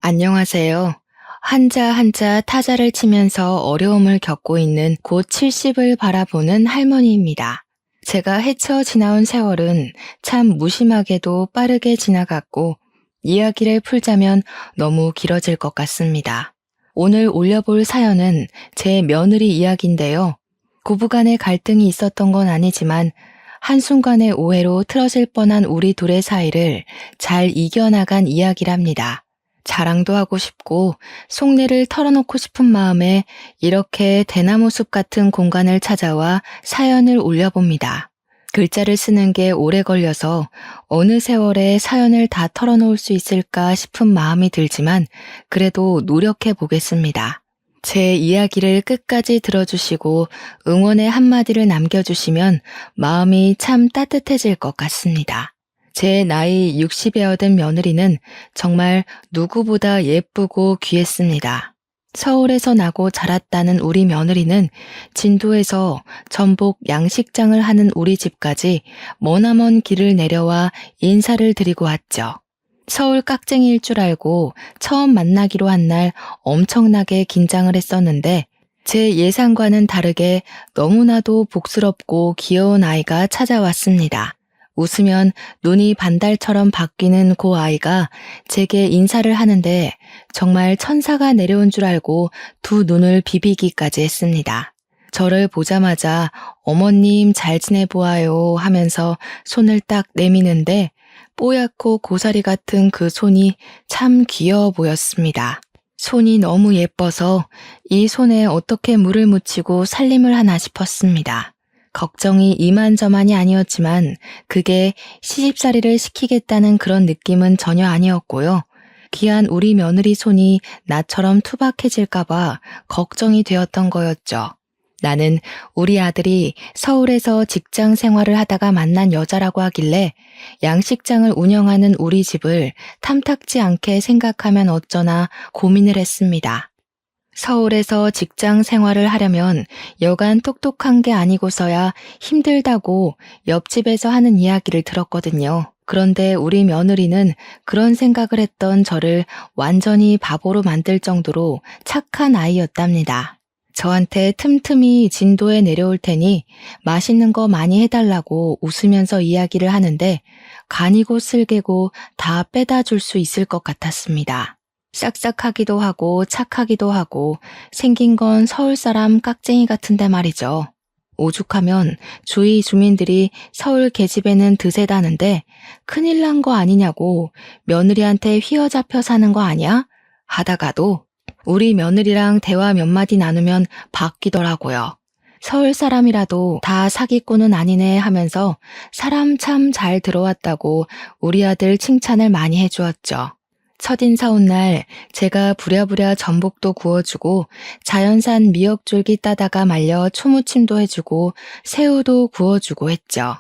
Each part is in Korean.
안녕하세요. 한자 한자 타자를 치면서 어려움을 겪고 있는 곧 70을 바라보는 할머니입니다. 제가 헤쳐 지나온 세월은 참 무심하게도 빠르게 지나갔고 이야기를 풀자면 너무 길어질 것 같습니다. 오늘 올려볼 사연은 제 며느리 이야기인데요. 고부간의 갈등이 있었던 건 아니지만 한순간의 오해로 틀어질 뻔한 우리 둘의 사이를 잘 이겨나간 이야기랍니다. 자랑도 하고 싶고 속내를 털어놓고 싶은 마음에 이렇게 대나무숲 같은 공간을 찾아와 사연을 올려봅니다. 글자를 쓰는 게 오래 걸려서 어느 세월에 사연을 다 털어놓을 수 있을까 싶은 마음이 들지만 그래도 노력해 보겠습니다. 제 이야기를 끝까지 들어주시고 응원의 한마디를 남겨주시면 마음이 참 따뜻해질 것 같습니다. 제 나이 60에 얻은 며느리는 정말 누구보다 예쁘고 귀했습니다. 서울에서 나고 자랐다는 우리 며느리는 진도에서 전복 양식장을 하는 우리 집까지 머나먼 길을 내려와 인사를 드리고 왔죠. 서울 깍쟁이일 줄 알고 처음 만나기로 한 날 엄청나게 긴장을 했었는데 제 예상과는 다르게 너무나도 복스럽고 귀여운 아이가 찾아왔습니다. 웃으면 눈이 반달처럼 바뀌는 그 아이가 제게 인사를 하는데 정말 천사가 내려온 줄 알고 두 눈을 비비기까지 했습니다. 저를 보자마자 어머님 잘 지내보아요 하면서 손을 딱 내미는데 뽀얗고 고사리 같은 그 손이 참 귀여워 보였습니다. 손이 너무 예뻐서 이 손에 어떻게 물을 묻히고 살림을 하나 싶었습니다. 걱정이 이만저만이 아니었지만 그게 시집살이를 시키겠다는 그런 느낌은 전혀 아니었고요. 귀한 우리 며느리 손이 나처럼 투박해질까봐 걱정이 되었던 거였죠. 나는 우리 아들이 서울에서 직장 생활을 하다가 만난 여자라고 하길래 양식장을 운영하는 우리 집을 탐탁지 않게 생각하면 어쩌나 고민을 했습니다. 서울에서 직장 생활을 하려면 여간 똑똑한 게 아니고서야 힘들다고 옆집에서 하는 이야기를 들었거든요. 그런데 우리 며느리는 그런 생각을 했던 저를 완전히 바보로 만들 정도로 착한 아이였답니다. 저한테 틈틈이 진도에 내려올 테니 맛있는 거 많이 해달라고 웃으면서 이야기를 하는데 간이고 쓸개고 다 빼다 줄 수 있을 것 같았습니다. 싹싹하기도 하고 착하기도 하고 생긴 건 서울 사람 깍쟁이 같은데 말이죠. 오죽하면 주위 주민들이 서울 계집애는 드세다는데 큰일 난 거 아니냐고 며느리한테 휘어잡혀 사는 거 아니야? 하다가도 우리 며느리랑 대화 몇 마디 나누면 바뀌더라고요. 서울 사람이라도 다 사기꾼은 아니네 하면서 사람 참 잘 들어왔다고 우리 아들 칭찬을 많이 해주었죠. 첫인사 온 날 제가 부랴부랴 전복도 구워주고 자연산 미역줄기 따다가 말려 초무침도 해주고 새우도 구워주고 했죠.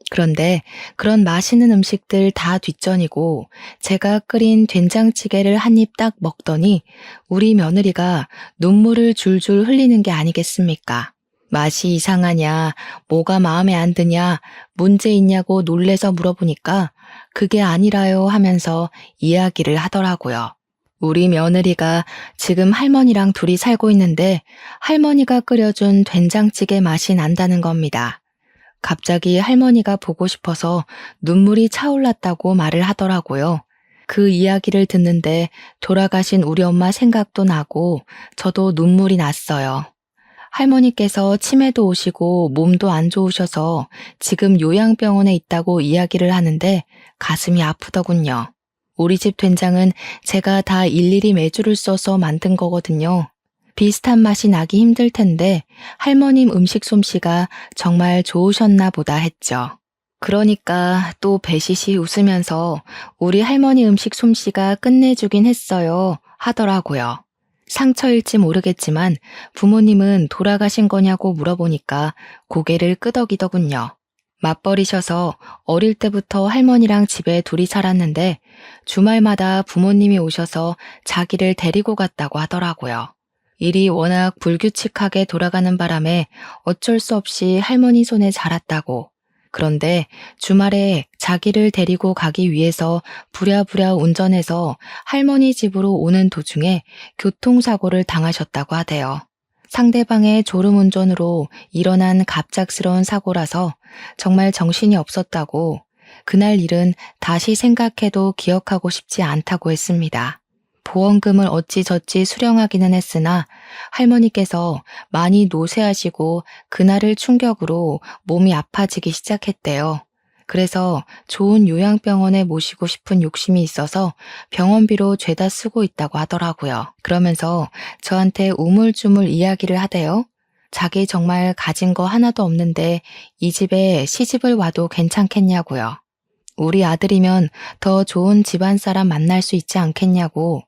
그런데 그런 맛있는 음식들 다 뒷전이고 제가 끓인 된장찌개를 한 입 딱 먹더니 우리 며느리가 눈물을 줄줄 흘리는 게 아니겠습니까? 맛이 이상하냐, 뭐가 마음에 안 드냐, 문제 있냐고 놀래서 물어보니까 그게 아니라요 하면서 이야기를 하더라고요. 우리 며느리가 지금 할머니랑 둘이 살고 있는데 할머니가 끓여준 된장찌개 맛이 난다는 겁니다. 갑자기 할머니가 보고 싶어서 눈물이 차올랐다고 말을 하더라고요. 그 이야기를 듣는데 돌아가신 우리 엄마 생각도 나고 저도 눈물이 났어요. 할머니께서 치매도 오시고 몸도 안 좋으셔서 지금 요양병원에 있다고 이야기를 하는데 가슴이 아프더군요. 우리 집 된장은 제가 다 일일이 메주를 써서 만든 거거든요. 비슷한 맛이 나기 힘들 텐데 할머님 음식 솜씨가 정말 좋으셨나 보다 했죠. 그러니까 또 배시시 웃으면서 우리 할머니 음식 솜씨가 끝내주긴 했어요 하더라고요. 상처일지 모르겠지만 부모님은 돌아가신 거냐고 물어보니까 고개를 끄덕이더군요. 맞벌이셔서 어릴 때부터 할머니랑 집에 둘이 살았는데 주말마다 부모님이 오셔서 자기를 데리고 갔다고 하더라고요. 일이 워낙 불규칙하게 돌아가는 바람에 어쩔 수 없이 할머니 손에 자랐다고 그런데 주말에 자기를 데리고 가기 위해서 부랴부랴 운전해서 할머니 집으로 오는 도중에 교통사고를 당하셨다고 하대요. 상대방의 졸음운전으로 일어난 갑작스러운 사고라서 정말 정신이 없었다고, 그날 일은 다시 생각해도 기억하고 싶지 않다고 했습니다. 보험금을 어찌저찌 수령하기는 했으나 할머니께서 많이 노쇠하시고 그날을 충격으로 몸이 아파지기 시작했대요. 그래서 좋은 요양병원에 모시고 싶은 욕심이 있어서 병원비로 죄다 쓰고 있다고 하더라고요. 그러면서 저한테 우물쭈물 이야기를 하대요. 자기 정말 가진 거 하나도 없는데 이 집에 시집을 와도 괜찮겠냐고요. 우리 아들이면 더 좋은 집안 사람 만날 수 있지 않겠냐고,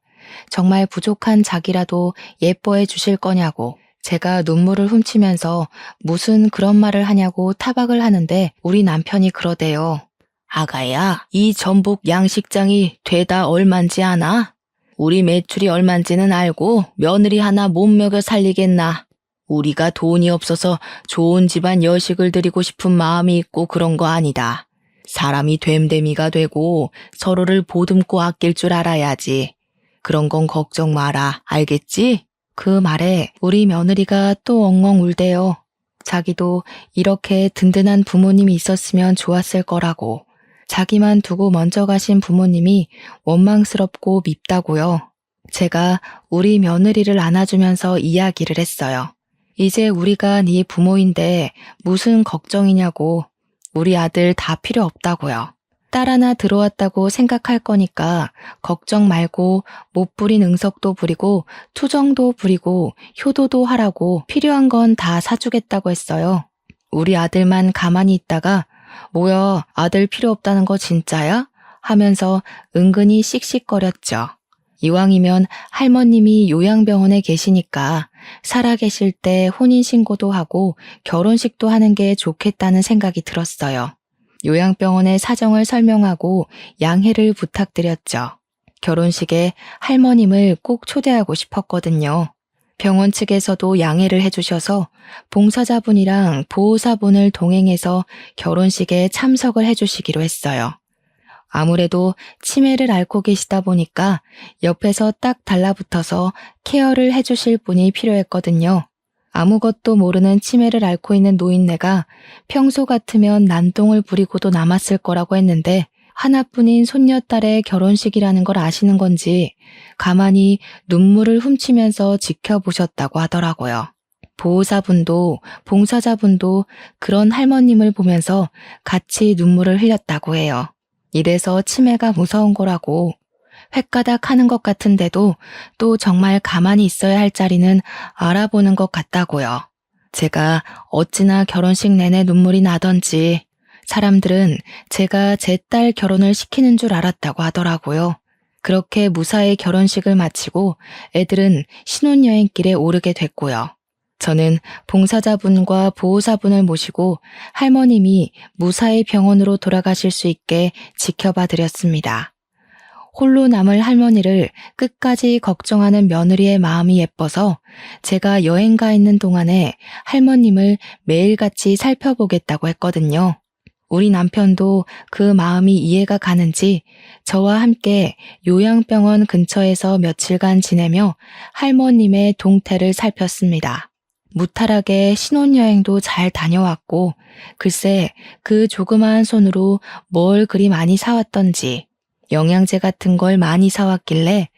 정말 부족한 자기라도 예뻐해 주실 거냐고, 제가 눈물을 훔치면서 무슨 그런 말을 하냐고 타박을 하는데 우리 남편이 그러대요. 아가야, 이 전북 양식장이 되다 얼만지 아나? 우리 매출이 얼만지는 알고 며느리 하나 못 먹여 살리겠나? 우리가 돈이 없어서 좋은 집안 여식을 드리고 싶은 마음이 있고 그런 거 아니다. 사람이 됨됨이가 되고 서로를 보듬고 아낄 줄 알아야지. 그런 건 걱정 마라. 알겠지? 그 말에 우리 며느리가 또 엉엉 울대요. 자기도 이렇게 든든한 부모님이 있었으면 좋았을 거라고. 자기만 두고 먼저 가신 부모님이 원망스럽고 밉다고요. 제가 우리 며느리를 안아주면서 이야기를 했어요. 이제 우리가 네 부모인데 무슨 걱정이냐고. 우리 아들 다 필요 없다고요. 딸 하나 들어왔다고 생각할 거니까 걱정 말고 못 부린 응석도 부리고 투정도 부리고 효도도 하라고, 필요한 건 다 사주겠다고 했어요. 우리 아들만 가만히 있다가 뭐야, 아들 필요 없다는 거 진짜야? 하면서 은근히 씩씩거렸죠. 이왕이면 할머님이 요양병원에 계시니까 살아계실 때 혼인신고도 하고 결혼식도 하는 게 좋겠다는 생각이 들었어요. 요양병원의 사정을 설명하고 양해를 부탁드렸죠. 결혼식에 할머님을 꼭 초대하고 싶었거든요. 병원 측에서도 양해를 해주셔서 봉사자분이랑 보호사분을 동행해서 결혼식에 참석을 해주시기로 했어요. 아무래도 치매를 앓고 계시다 보니까 옆에서 딱 달라붙어서 케어를 해주실 분이 필요했거든요. 아무것도 모르는 치매를 앓고 있는 노인네가 평소 같으면 난동을 부리고도 남았을 거라고 했는데 하나뿐인 손녀딸의 결혼식이라는 걸 아시는 건지 가만히 눈물을 훔치면서 지켜보셨다고 하더라고요. 보호사분도 봉사자분도 그런 할머님을 보면서 같이 눈물을 흘렸다고 해요. 이래서 치매가 무서운 거라고. 횟가닥 하는 것 같은데도 또 정말 가만히 있어야 할 자리는 알아보는 것 같다고요. 제가 어찌나 결혼식 내내 눈물이 나던지 사람들은 제가 제 딸 결혼을 시키는 줄 알았다고 하더라고요. 그렇게 무사히 결혼식을 마치고 애들은 신혼여행길에 오르게 됐고요. 저는 봉사자분과 보호사분을 모시고 할머님이 무사히 병원으로 돌아가실 수 있게 지켜봐 드렸습니다. 홀로 남을 할머니를 끝까지 걱정하는 며느리의 마음이 예뻐서 제가 여행 가 있는 동안에 할머님을 매일같이 살펴보겠다고 했거든요. 우리 남편도 그 마음이 이해가 가는지 저와 함께 요양병원 근처에서 며칠간 지내며 할머님의 동태를 살폈습니다. 무탈하게 신혼여행도 잘 다녀왔고, 글쎄 그 조그마한 손으로 뭘 그리 많이 사왔던지, 영양제 같은 걸 많이 사왔길래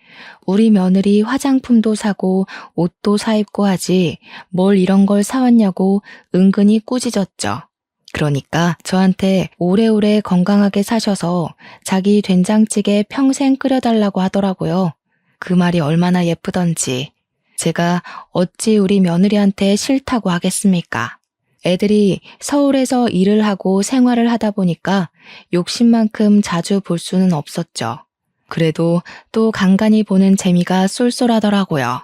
우리 며느리 화장품도 사고 옷도 사입고 하지 뭘 이런 걸 사왔냐고 은근히 꾸짖었죠. 그러니까 저한테 오래오래 건강하게 사셔서 자기 된장찌개 평생 끓여달라고 하더라고요. 그 말이 얼마나 예쁘던지. 제가 어찌 우리 며느리한테 싫다고 하겠습니까? 애들이 서울에서 일을 하고 생활을 하다 보니까 욕심만큼 자주 볼 수는 없었죠. 그래도 또 간간히 보는 재미가 쏠쏠하더라고요.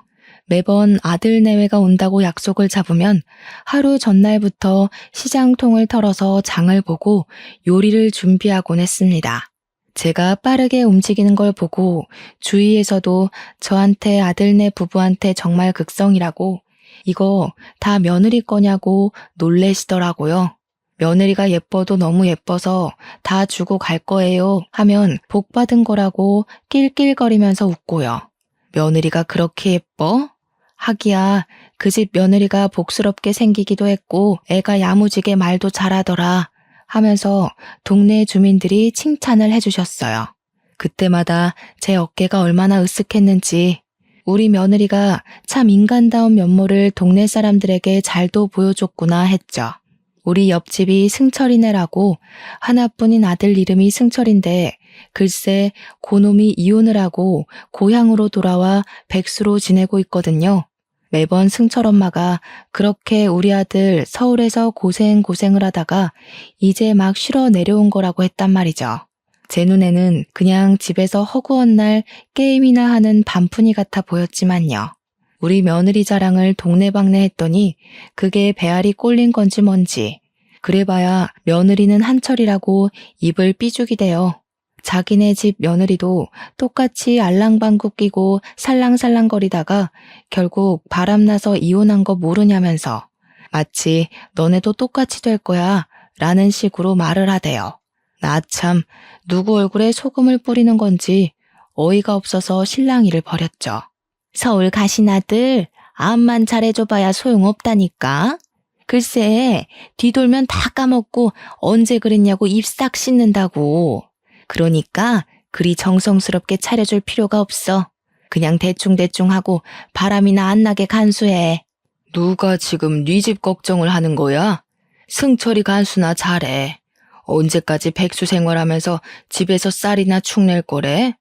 매번 아들 내외가 온다고 약속을 잡으면 하루 전날부터 시장통을 털어서 장을 보고 요리를 준비하곤 했습니다. 제가 빠르게 움직이는 걸 보고 주위에서도 저한테 아들네 부부한테 정말 극성이라고, 이거 다 며느리 거냐고 놀래시더라고요. 며느리가 예뻐도 너무 예뻐서 다 주고 갈 거예요 하면 복 받은 거라고 낄낄거리면서 웃고요. 며느리가 그렇게 예뻐? 하기야 그 집 며느리가 복스럽게 생기기도 했고 애가 야무지게 말도 잘하더라 하면서 동네 주민들이 칭찬을 해주셨어요. 그때마다 제 어깨가 얼마나 으쓱했는지 우리 며느리가 참 인간다운 면모를 동네 사람들에게 잘도 보여줬구나 했죠. 우리 옆집이 승철이네라고 하나뿐인 아들 이름이 승철인데 글쎄 고놈이 이혼을 하고 고향으로 돌아와 백수로 지내고 있거든요. 매번 승철 엄마가 그렇게 우리 아들 서울에서 고생을 하다가 이제 막 쉬러 내려온 거라고 했단 말이죠. 제 눈에는 그냥 집에서 허구한 날 게임이나 하는 반푼이 같아 보였지만요. 우리 며느리 자랑을 동네방네 했더니 그게 배알이 꼴린 건지 뭔지 그래봐야 며느리는 한철이라고 입을 삐죽이대요. 자기네 집 며느리도 똑같이 알랑방구 끼고 살랑살랑거리다가 결국 바람나서 이혼한 거 모르냐면서 마치 너네도 똑같이 될 거야 라는 식으로 말을 하대요. 나 참 누구 얼굴에 소금을 뿌리는 건지 어이가 없어서 실랑이를 벌였죠. 서울 가신 아들 암만 잘해줘봐야 소용없다니까. 글쎄 뒤돌면 다 까먹고 언제 그랬냐고 입 싹 씻는다고. 그러니까 그리 정성스럽게 차려줄 필요가 없어. 그냥 대충대충 하고 바람이나 안 나게 간수해. 누가 지금 네 집 걱정을 하는 거야? 승철이 간수나 잘해. 언제까지 백수 생활하면서 집에서 쌀이나 축 낼 거래?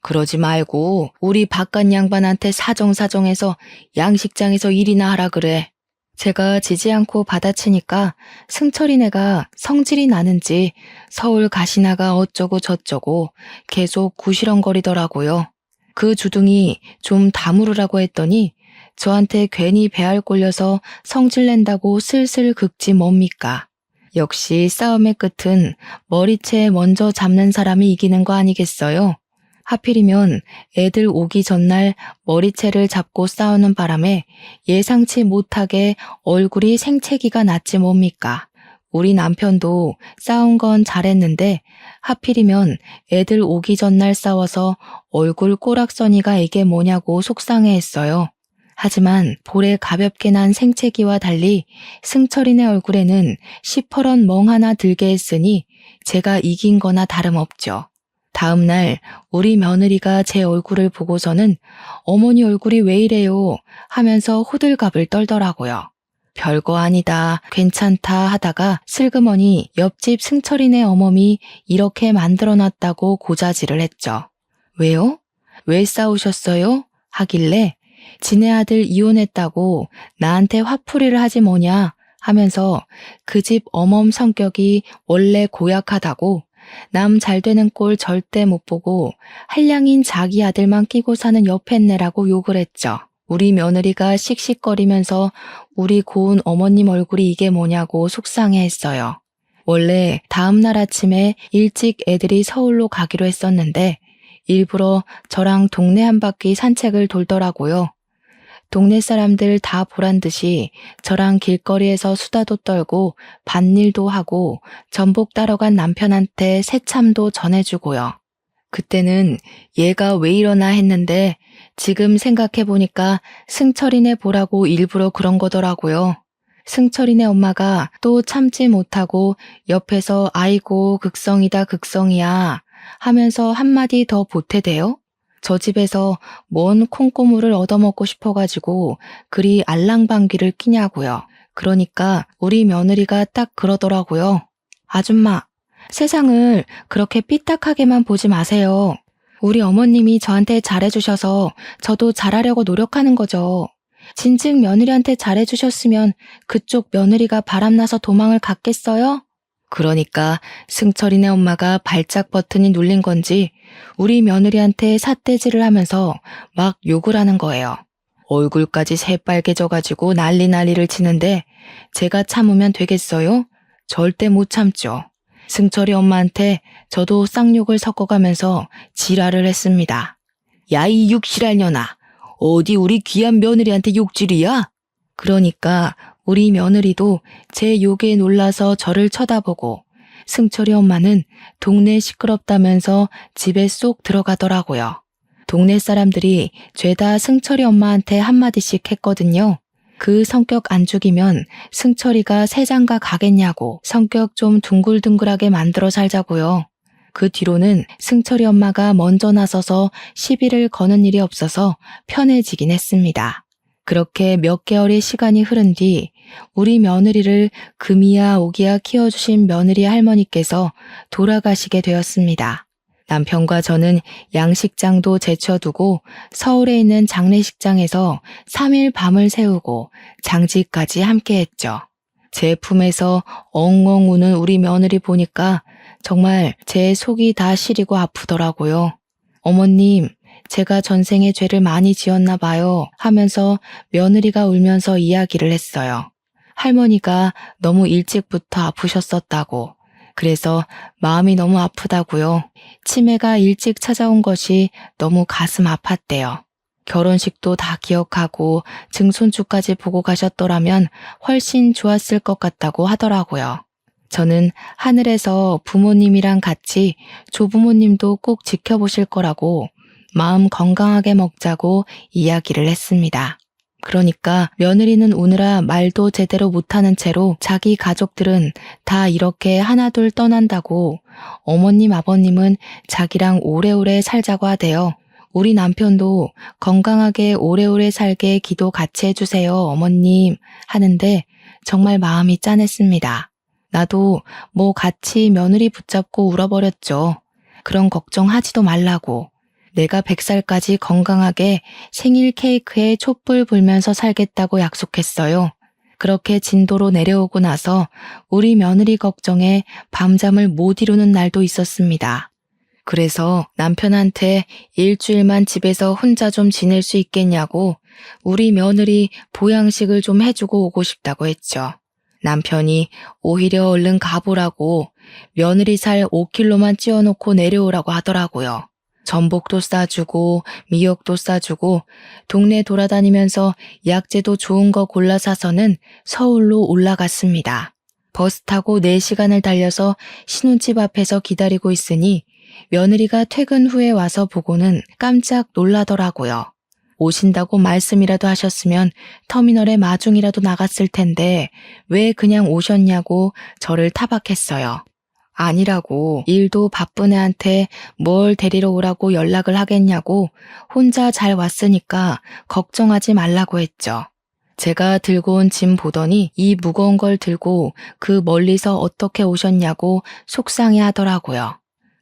그러지 말고 우리 바깥 양반한테 사정사정해서 양식장에서 일이나 하라 그래. 제가 지지 않고 받아치니까 승철이네가 성질이 나는지 서울 가시나가 어쩌고 저쩌고 계속 구시렁거리더라고요. 그 주둥이 좀 다무르라고 했더니 저한테 괜히 배알 꼴려서 성질낸다고 슬슬 긁지 뭡니까. 역시 싸움의 끝은 머리채 먼저 잡는 사람이 이기는 거 아니겠어요? 하필이면 애들 오기 전날 머리채를 잡고 싸우는 바람에 예상치 못하게 얼굴이 생채기가 났지 뭡니까. 우리 남편도 싸운 건 잘했는데 하필이면 애들 오기 전날 싸워서 얼굴 꼬락서니가 이게 뭐냐고 속상해했어요. 하지만 볼에 가볍게 난 생채기와 달리 승철이네 얼굴에는 시퍼런 멍 하나 들게 했으니 제가 이긴 거나 다름없죠. 다음 날 우리 며느리가 제 얼굴을 보고서는 어머니 얼굴이 왜 이래요 하면서 호들갑을 떨더라고요. 별거 아니다, 괜찮다 하다가 슬그머니 옆집 승철이네 어멈이 이렇게 만들어놨다고 고자질을 했죠. 왜요? 왜 싸우셨어요? 하길래 지네 아들 이혼했다고 나한테 화풀이를 하지 뭐냐 하면서 그 집 어멈 성격이 원래 고약하다고 남 잘되는 꼴 절대 못 보고 한량인 자기 아들만 끼고 사는 여팻네라고 욕을 했죠. 우리 며느리가 씩씩거리면서 우리 고운 어머님 얼굴이 이게 뭐냐고 속상해했어요. 원래 다음 날 아침에 일찍 애들이 서울로 가기로 했었는데 일부러 저랑 동네 한 바퀴 산책을 돌더라고요. 동네 사람들 다 보란 듯이 저랑 길거리에서 수다도 떨고 밭일도 하고 전복 따러 간 남편한테 새참도 전해주고요. 그때는 얘가 왜 이러나 했는데 지금 생각해보니까 승철이네 보라고 일부러 그런 거더라고요. 승철이네 엄마가 또 참지 못하고 옆에서 아이고 극성이다 극성이야 하면서 한마디 더 보태대요. 저 집에서 뭔 콩고물을 얻어먹고 싶어가지고 그리 알랑방귀를 끼냐고요. 그러니까 우리 며느리가 딱 그러더라고요. 아줌마, 세상을 그렇게 삐딱하게만 보지 마세요. 우리 어머님이 저한테 잘해주셔서 저도 잘하려고 노력하는 거죠. 진즉 며느리한테 잘해주셨으면 그쪽 며느리가 바람나서 도망을 갔겠어요? 그러니까 승철이네 엄마가 발작 버튼이 눌린 건지 우리 며느리한테 삿대질을 하면서 막 욕을 하는 거예요. 얼굴까지 새빨개져가지고 난리를 치는데 제가 참으면 되겠어요? 절대 못 참죠. 승철이 엄마한테 저도 쌍욕을 섞어가면서 지랄을 했습니다. 야, 이 육실할 년아, 어디 우리 귀한 며느리한테 욕질이야? 그러니까 우리 며느리도 제 욕에 놀라서 저를 쳐다보고 승철이 엄마는 동네 시끄럽다면서 집에 쏙 들어가더라고요. 동네 사람들이 죄다 승철이 엄마한테 한마디씩 했거든요. 그 성격 안 죽이면 승철이가 새장가 가겠냐고 성격 좀 둥글둥글하게 만들어 살자고요. 그 뒤로는 승철이 엄마가 먼저 나서서 시비를 거는 일이 없어서 편해지긴 했습니다. 그렇게 몇 개월의 시간이 흐른 뒤 우리 며느리를 금이야 오기야 키워주신 며느리 할머니께서 돌아가시게 되었습니다. 남편과 저는 양식장도 제쳐두고 서울에 있는 장례식장에서 3일 밤을 새우고 장지까지 함께했죠. 제 품에서 엉엉 우는 우리 며느리 보니까 정말 제 속이 다 시리고 아프더라고요. 어머님, 제가 전생에 죄를 많이 지었나 봐요 하면서 며느리가 울면서 이야기를 했어요. 할머니가 너무 일찍부터 아프셨었다고. 그래서 마음이 너무 아프다고요. 치매가 일찍 찾아온 것이 너무 가슴 아팠대요. 결혼식도 다 기억하고 증손주까지 보고 가셨더라면 훨씬 좋았을 것 같다고 하더라고요. 저는 하늘에서 부모님이랑 같이 조부모님도 꼭 지켜보실 거라고 마음 건강하게 먹자고 이야기를 했습니다. 그러니까 며느리는 우느라 말도 제대로 못하는 채로 자기 가족들은 다 이렇게 하나둘 떠난다고 어머님 아버님은 자기랑 오래오래 살자고 하대요. 우리 남편도 건강하게 오래오래 살게 기도 같이 해주세요 어머님 하는데 정말 마음이 짠했습니다. 나도 뭐 같이 며느리 붙잡고 울어버렸죠. 그런 걱정하지도 말라고. 내가 100살까지 건강하게 생일 케이크에 촛불 불면서 살겠다고 약속했어요. 그렇게 진도로 내려오고 나서 우리 며느리 걱정에 밤잠을 못 이루는 날도 있었습니다. 그래서 남편한테 일주일만 집에서 혼자 좀 지낼 수 있겠냐고 우리 며느리 보양식을 좀 해주고 오고 싶다고 했죠. 남편이 오히려 얼른 가보라고 며느리 살 5kg만 찌워놓고 내려오라고 하더라고요. 전복도 싸주고 미역도 싸주고 동네 돌아다니면서 약재도 좋은 거 골라 사서는 서울로 올라갔습니다. 버스 타고 4시간을 달려서 신혼집 앞에서 기다리고 있으니 며느리가 퇴근 후에 와서 보고는 깜짝 놀라더라고요. 오신다고 말씀이라도 하셨으면 터미널에 마중이라도 나갔을 텐데 왜 그냥 오셨냐고 저를 타박했어요. 아니라고 일도 바쁜 애한테 뭘 데리러 오라고 연락을 하겠냐고 혼자 잘 왔으니까 걱정하지 말라고 했죠. 제가 들고 온 짐 보더니 이 무거운 걸 들고 그 멀리서 어떻게 오셨냐고 속상해 하더라고요.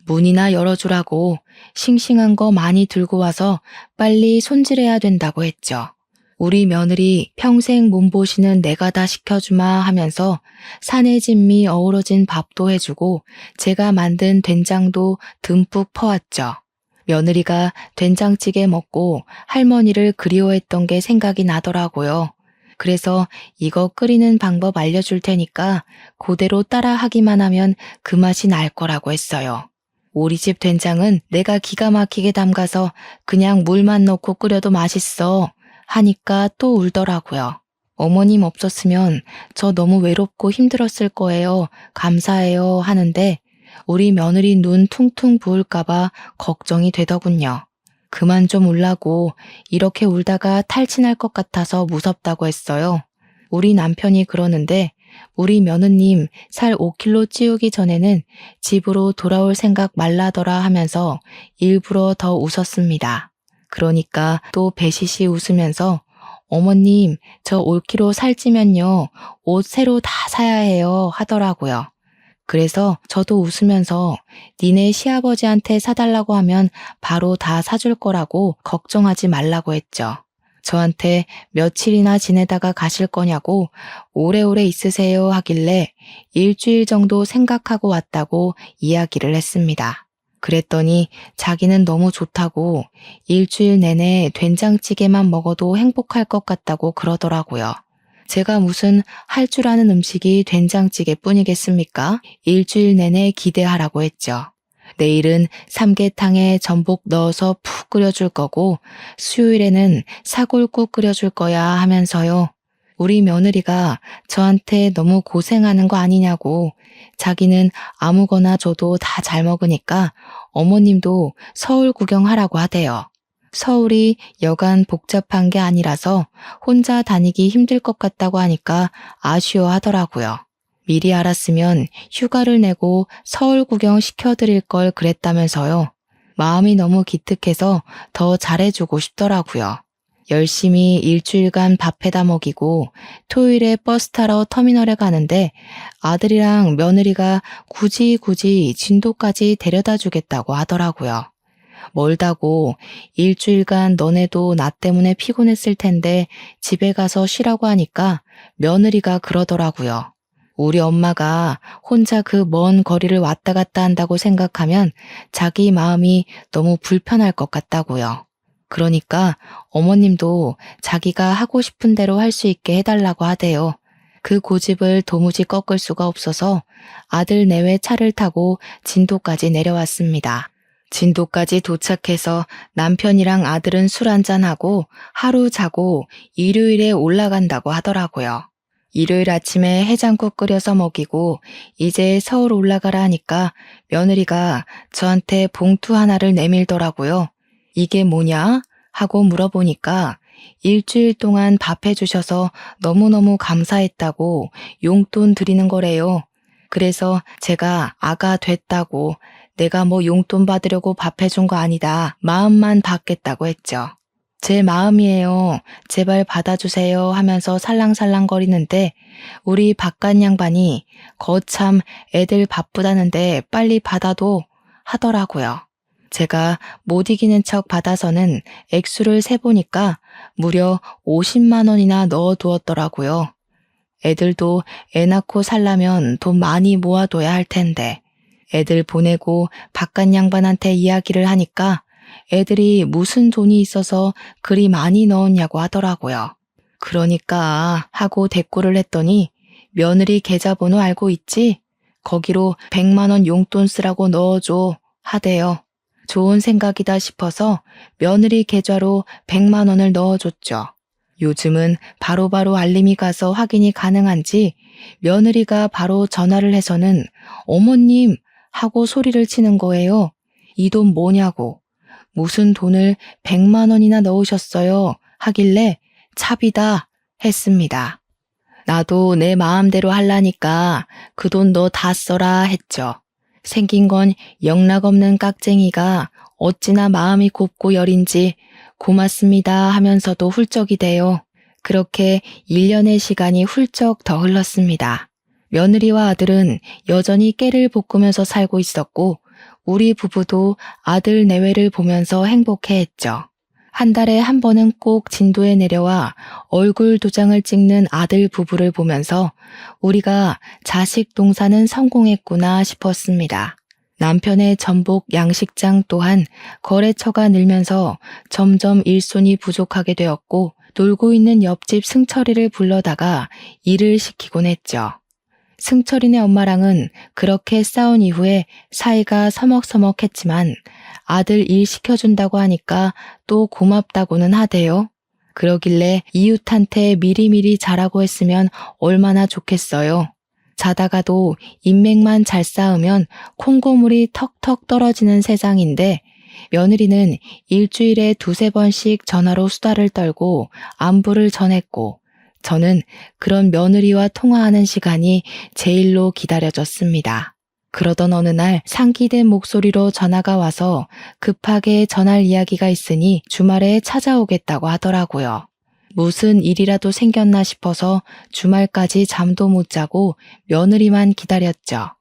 문이나 열어주라고 싱싱한 거 많이 들고 와서 빨리 손질해야 된다고 했죠. 우리 며느리 평생 몸보시는 내가 다 시켜주마 하면서 산의 진미 어우러진 밥도 해주고 제가 만든 된장도 듬뿍 퍼왔죠. 며느리가 된장찌개 먹고 할머니를 그리워했던 게 생각이 나더라고요. 그래서 이거 끓이는 방법 알려줄 테니까 그대로 따라 하기만 하면 그 맛이 날 거라고 했어요. 우리 집 된장은 내가 기가 막히게 담가서 그냥 물만 넣고 끓여도 맛있어 하니까 또 울더라고요. 어머님 없었으면 저 너무 외롭고 힘들었을 거예요. 감사해요 하는데 우리 며느리 눈 퉁퉁 부을까봐 걱정이 되더군요. 그만 좀 울라고 이렇게 울다가 탈진할 것 같아서 무섭다고 했어요. 우리 남편이 그러는데 우리 며느님 살 5kg 찌우기 전에는 집으로 돌아올 생각 말라더라 하면서 일부러 더 웃었습니다. 그러니까 또 배시시 웃으면서 어머님 저 5kg 살찌면요 옷 새로 다 사야 해요 하더라고요. 그래서 저도 웃으면서 니네 시아버지한테 사달라고 하면 바로 다 사줄 거라고 걱정하지 말라고 했죠. 저한테 며칠이나 지내다가 가실 거냐고 오래오래 있으세요 하길래 일주일 정도 생각하고 왔다고 이야기를 했습니다. 그랬더니 자기는 너무 좋다고 일주일 내내 된장찌개만 먹어도 행복할 것 같다고 그러더라고요. 제가 무슨 할 줄 아는 음식이 된장찌개 뿐이겠습니까? 일주일 내내 기대하라고 했죠. 내일은 삼계탕에 전복 넣어서 푹 끓여줄 거고 수요일에는 사골국 끓여줄 거야 하면서요. 우리 며느리가 저한테 너무 고생하는 거 아니냐고, 자기는 아무거나 줘도 다 잘 먹으니까 어머님도 서울 구경하라고 하대요. 서울이 여간 복잡한 게 아니라서 혼자 다니기 힘들 것 같다고 하니까 아쉬워하더라고요. 미리 알았으면 휴가를 내고 서울 구경 시켜드릴 걸 그랬다면서요. 마음이 너무 기특해서 더 잘해주고 싶더라고요. 열심히 일주일간 밥해다 먹이고 토요일에 버스 타러 터미널에 가는데 아들이랑 며느리가 굳이 진도까지 데려다 주겠다고 하더라고요. 멀다고 일주일간 너네도 나 때문에 피곤했을 텐데 집에 가서 쉬라고 하니까 며느리가 그러더라고요. 우리 엄마가 혼자 그 먼 거리를 왔다 갔다 한다고 생각하면 자기 마음이 너무 불편할 것 같다고요. 그러니까 어머님도 자기가 하고 싶은 대로 할 수 있게 해달라고 하대요. 그 고집을 도무지 꺾을 수가 없어서 아들 내외 차를 타고 진도까지 내려왔습니다. 진도까지 도착해서 남편이랑 아들은 술 한잔하고 하루 자고 일요일에 올라간다고 하더라고요. 일요일 아침에 해장국 끓여서 먹이고 이제 서울 올라가라 하니까 며느리가 저한테 봉투 하나를 내밀더라고요. 이게 뭐냐? 하고 물어보니까 일주일 동안 밥 해주셔서 너무너무 감사했다고 용돈 드리는 거래요. 그래서 제가 아가 됐다고 내가 뭐 용돈 받으려고 밥 해준 거 아니다. 마음만 받겠다고 했죠. 제 마음이에요. 제발 받아주세요 하면서 살랑살랑거리는데 우리 바깥 양반이 거참 애들 바쁘다는데 빨리 받아도 하더라고요. 제가 못 이기는 척 받아서는 액수를 세보니까 무려 50만 원이나 넣어두었더라고요. 애들도 애 낳고 살려면 돈 많이 모아둬야 할 텐데 애들 보내고 바깥 양반한테 이야기를 하니까 애들이 무슨 돈이 있어서 그리 많이 넣었냐고 하더라고요. 그러니까 하고 대꾸를 했더니 며느리 계좌번호 알고 있지? 거기로 100만 원 용돈 쓰라고 넣어줘 하대요. 좋은 생각이다 싶어서 며느리 계좌로 100만 원을 넣어줬죠. 요즘은 바로바로 알림이 가서 확인이 가능한지 며느리가 바로 전화를 해서는 어머님 하고 소리를 치는 거예요. 이 돈 뭐냐고. 무슨 돈을 100만 원이나 넣으셨어요 하길래 차비다 했습니다. 나도 내 마음대로 할라니까 그 돈 너 다 써라 했죠. 생긴 건 영락없는 깍쟁이가 어찌나 마음이 곱고 여린지 고맙습니다 하면서도 훌쩍이 돼요. 그렇게 1년의 시간이 훌쩍 더 흘렀습니다. 며느리와 아들은 여전히 깨를 볶으면서 살고 있었고 우리 부부도 아들 내외를 보면서 행복해했죠. 한 달에 한 번은 꼭 진도에 내려와 얼굴 도장을 찍는 아들 부부를 보면서 우리가 자식 동사는 성공했구나 싶었습니다. 남편의 전복 양식장 또한 거래처가 늘면서 점점 일손이 부족하게 되었고 놀고 있는 옆집 승철이를 불러다가 일을 시키곤 했죠. 승철이네 엄마랑은 그렇게 싸운 이후에 사이가 서먹서먹했지만 아들 일 시켜준다고 하니까 또 고맙다고는 하대요. 그러길래 이웃한테 미리미리 잘하고 했으면 얼마나 좋겠어요. 자다가도 인맥만 잘 쌓으면 콩고물이 턱턱 떨어지는 세상인데 며느리는 일주일에 2-3번씩 전화로 수다를 떨고 안부를 전했고 저는 그런 며느리와 통화하는 시간이 제일로 기다려졌습니다. 그러던 어느 날 상기된 목소리로 전화가 와서 급하게 전할 이야기가 있으니 주말에 찾아오겠다고 하더라고요. 무슨 일이라도 생겼나 싶어서 주말까지 잠도 못 자고 며느리만 기다렸죠.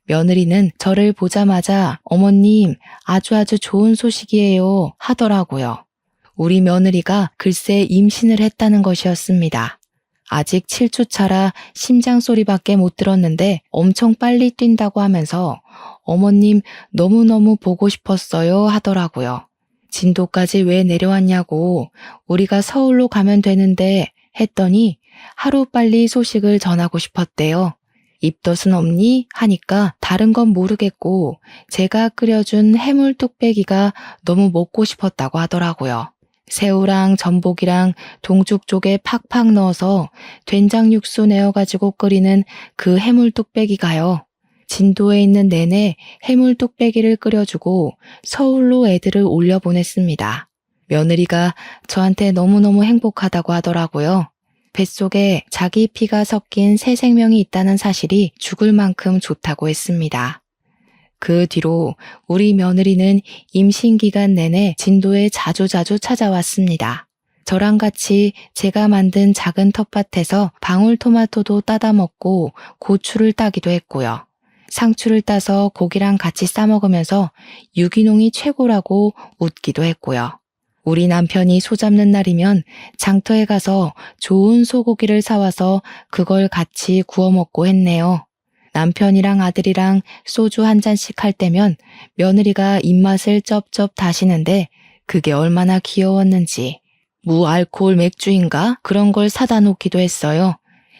며느리는 저를 보자마자 어머님 아주 좋은 소식이에요 하더라고요. 우리 며느리가 글쎄 임신을 했다는 것이었습니다. 아직 7주 차라 심장 소리밖에 못 들었는데 엄청 빨리 뛴다고 하면서 어머님 너무너무 보고 싶었어요 하더라고요. 진도까지 왜 내려왔냐고 우리가 서울로 가면 되는데 했더니 하루빨리 소식을 전하고 싶었대요. 입덧은 없니? 하니까 다른 건 모르겠고 제가 끓여준 해물 뚝배기가 너무 먹고 싶었다고 하더라고요. 새우랑 전복이랑 동죽 쪽에 팍팍 넣어서 된장 육수 내어가지고 끓이는 그 해물 뚝배기가요. 진도에 있는 내내 해물 뚝배기를 끓여주고 서울로 애들을 올려보냈습니다. 며느리가 저한테 너무너무 행복하다고 하더라고요. 뱃속에 자기 피가 섞인 새 생명이 있다는 사실이 죽을 만큼 좋다고 했습니다. 그 뒤로 우리 며느리는 임신 기간 내내 진도에 자주자주 찾아왔습니다. 저랑 같이 제가 만든 작은 텃밭에서 방울토마토도 따다 먹고 고추를 따기도 했고요. 상추를 따서 고기랑 같이 싸 먹으면서 유기농이 최고라고 웃기도 했고요. 우리 남편이 소 잡는 날이면 장터에 가서 좋은 소고기를 사와서 그걸 같이 구워 먹고 했네요. 남편이랑 아들이랑 소주 한 잔씩 할 때면 며느리가 입맛을 쩝쩝 다시는데 그게 얼마나 귀여웠는지. 무알코올 맥주인가? 그런 걸 사다 놓기도 했어요.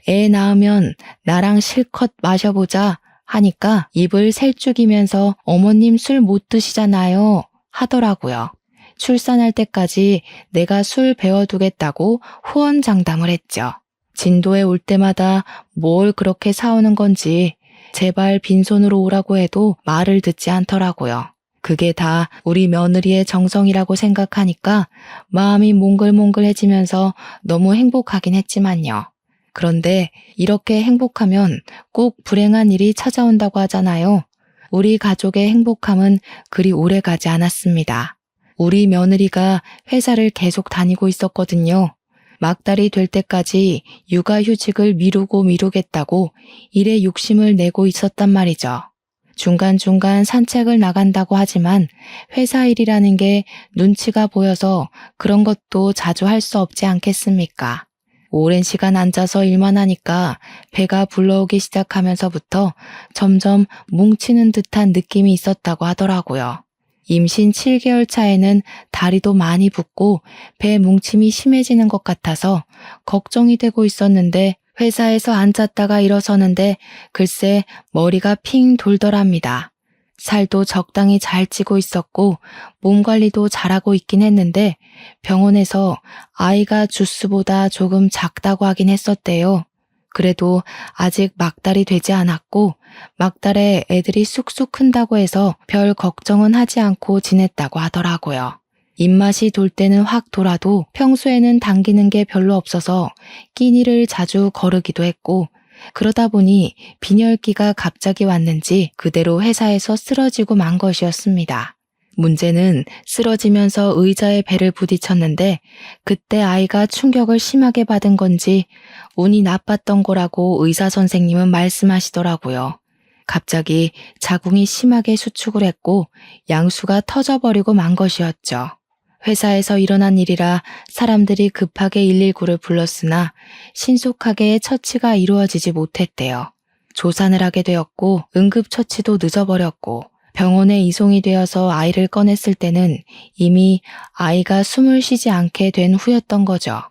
애 낳으면 나랑 실컷 마셔보자 하니까 입을 셀쭉이면서 어머님 술 못 드시잖아요 하더라고요. 출산할 때까지 내가 술 배워두겠다고 후원장담을 했죠. 진도에 올 때마다 뭘 그렇게 사오는 건지 제발 빈손으로 오라고 해도 말을 듣지 않더라고요. 그게 다 우리 며느리의 정성이라고 생각하니까 마음이 몽글몽글해지면서 너무 행복하긴 했지만요. 그런데 이렇게 행복하면 꼭 불행한 일이 찾아온다고 하잖아요. 우리 가족의 행복함은 그리 오래 가지 않았습니다. 우리 며느리가 회사를 계속 다니고 있었거든요. 막달이 될 때까지 육아휴직을 미루겠다고 일에 욕심을 내고 있었단 말이죠. 중간중간 산책을 나간다고 하지만 회사 일이라는 게 눈치가 보여서 그런 것도 자주 할 수 없지 않겠습니까? 오랜 시간 앉아서 일만 하니까 배가 불러오기 시작하면서부터 점점 뭉치는 듯한 느낌이 있었다고 하더라고요. 임신 7개월 차에는 다리도 많이 붓고 배 뭉침이 심해지는 것 같아서 걱정이 되고 있었는데 회사에서 앉았다가 일어서는데 글쎄 머리가 핑 돌더랍니다. 살도 적당히 잘 찌고 있었고 몸 관리도 잘하고 있긴 했는데 병원에서 아이가 주스보다 조금 작다고 하긴 했었대요. 그래도 아직 막달이 되지 않았고 막달에 애들이 쑥쑥 큰다고 해서 별 걱정은 하지 않고 지냈다고 하더라고요. 입맛이 돌 때는 확 돌아도 평소에는 당기는 게 별로 없어서 끼니를 자주 거르기도 했고 그러다 보니 빈혈기가 갑자기 왔는지 그대로 회사에서 쓰러지고 만 것이었습니다. 문제는 쓰러지면서 의자에 배를 부딪혔는데 그때 아이가 충격을 심하게 받은 건지 운이 나빴던 거라고 의사 선생님은 말씀하시더라고요. 갑자기 자궁이 심하게 수축을 했고 양수가 터져버리고 만 것이었죠. 회사에서 일어난 일이라 사람들이 급하게 119를 불렀으나 신속하게 처치가 이루어지지 못했대요. 조산을 하게 되었고 응급처치도 늦어버렸고 병원에 이송이 되어서 아이를 꺼냈을 때는 이미 아이가 숨을 쉬지 않게 된 후였던 거죠.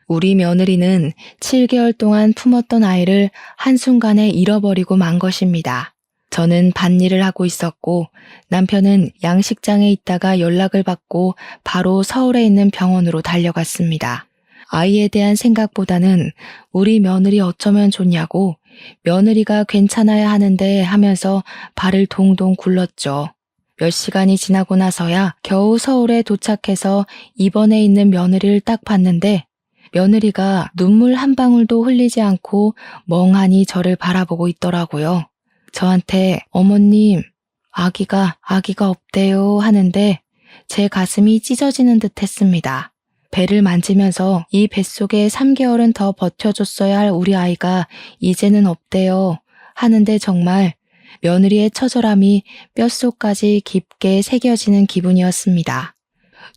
우리 며느리는 7개월 동안 품었던 아이를 한순간에 잃어버리고 만 것입니다. 저는 밭일을 하고 있었고 남편은 양식장에 있다가 연락을 받고 바로 서울에 있는 병원으로 달려갔습니다. 아이에 대한 생각보다는 우리 며느리 어쩌면 좋냐고 며느리가 괜찮아야 하는데 하면서 발을 동동 굴렀죠. 몇 시간이 지나고 나서야 겨우 서울에 도착해서 입원해 있는 며느리를 딱 봤는데 며느리가 눈물 한 방울도 흘리지 않고 멍하니 저를 바라보고 있더라고요. 저한테 어머님, 아기가 없대요 하는데 제 가슴이 찢어지는 듯 했습니다. 배를 만지면서 이 뱃속에 3개월은 더 버텨줬어야 할 우리 아이가 이제는 없대요 하는데 정말 며느리의 처절함이 뼛속까지 깊게 새겨지는 기분이었습니다.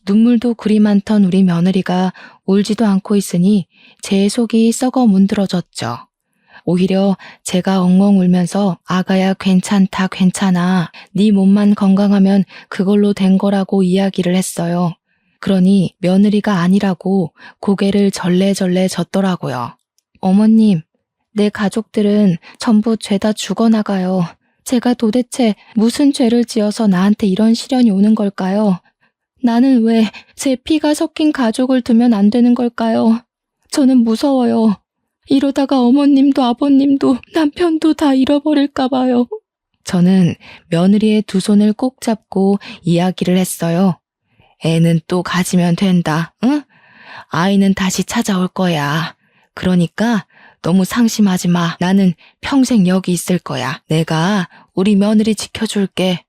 눈물도 그리 많던 우리 며느리가 울지도 않고 있으니 제 속이 썩어 문드러졌죠. 오히려 제가 엉엉 울면서 아가야 괜찮다 괜찮아 네 몸만 건강하면 그걸로 된 거라고 이야기를 했어요. 그러니 며느리가 아니라고 고개를 절레절레 젓더라고요. 어머님, 내 가족들은 전부 죄다 죽어나가요. 제가 도대체 무슨 죄를 지어서 나한테 이런 시련이 오는 걸까요? 나는 왜 제 피가 섞인 가족을 두면 안 되는 걸까요? 저는 무서워요. 이러다가 어머님도 아버님도 남편도 다 잃어버릴까 봐요. 저는 며느리의 두 손을 꼭 잡고 이야기를 했어요. 애는 또 가지면 된다, 응? 아이는 다시 찾아올 거야. 그러니까 너무 상심하지 마. 나는 평생 여기 있을 거야. 내가 우리 며느리 지켜줄게.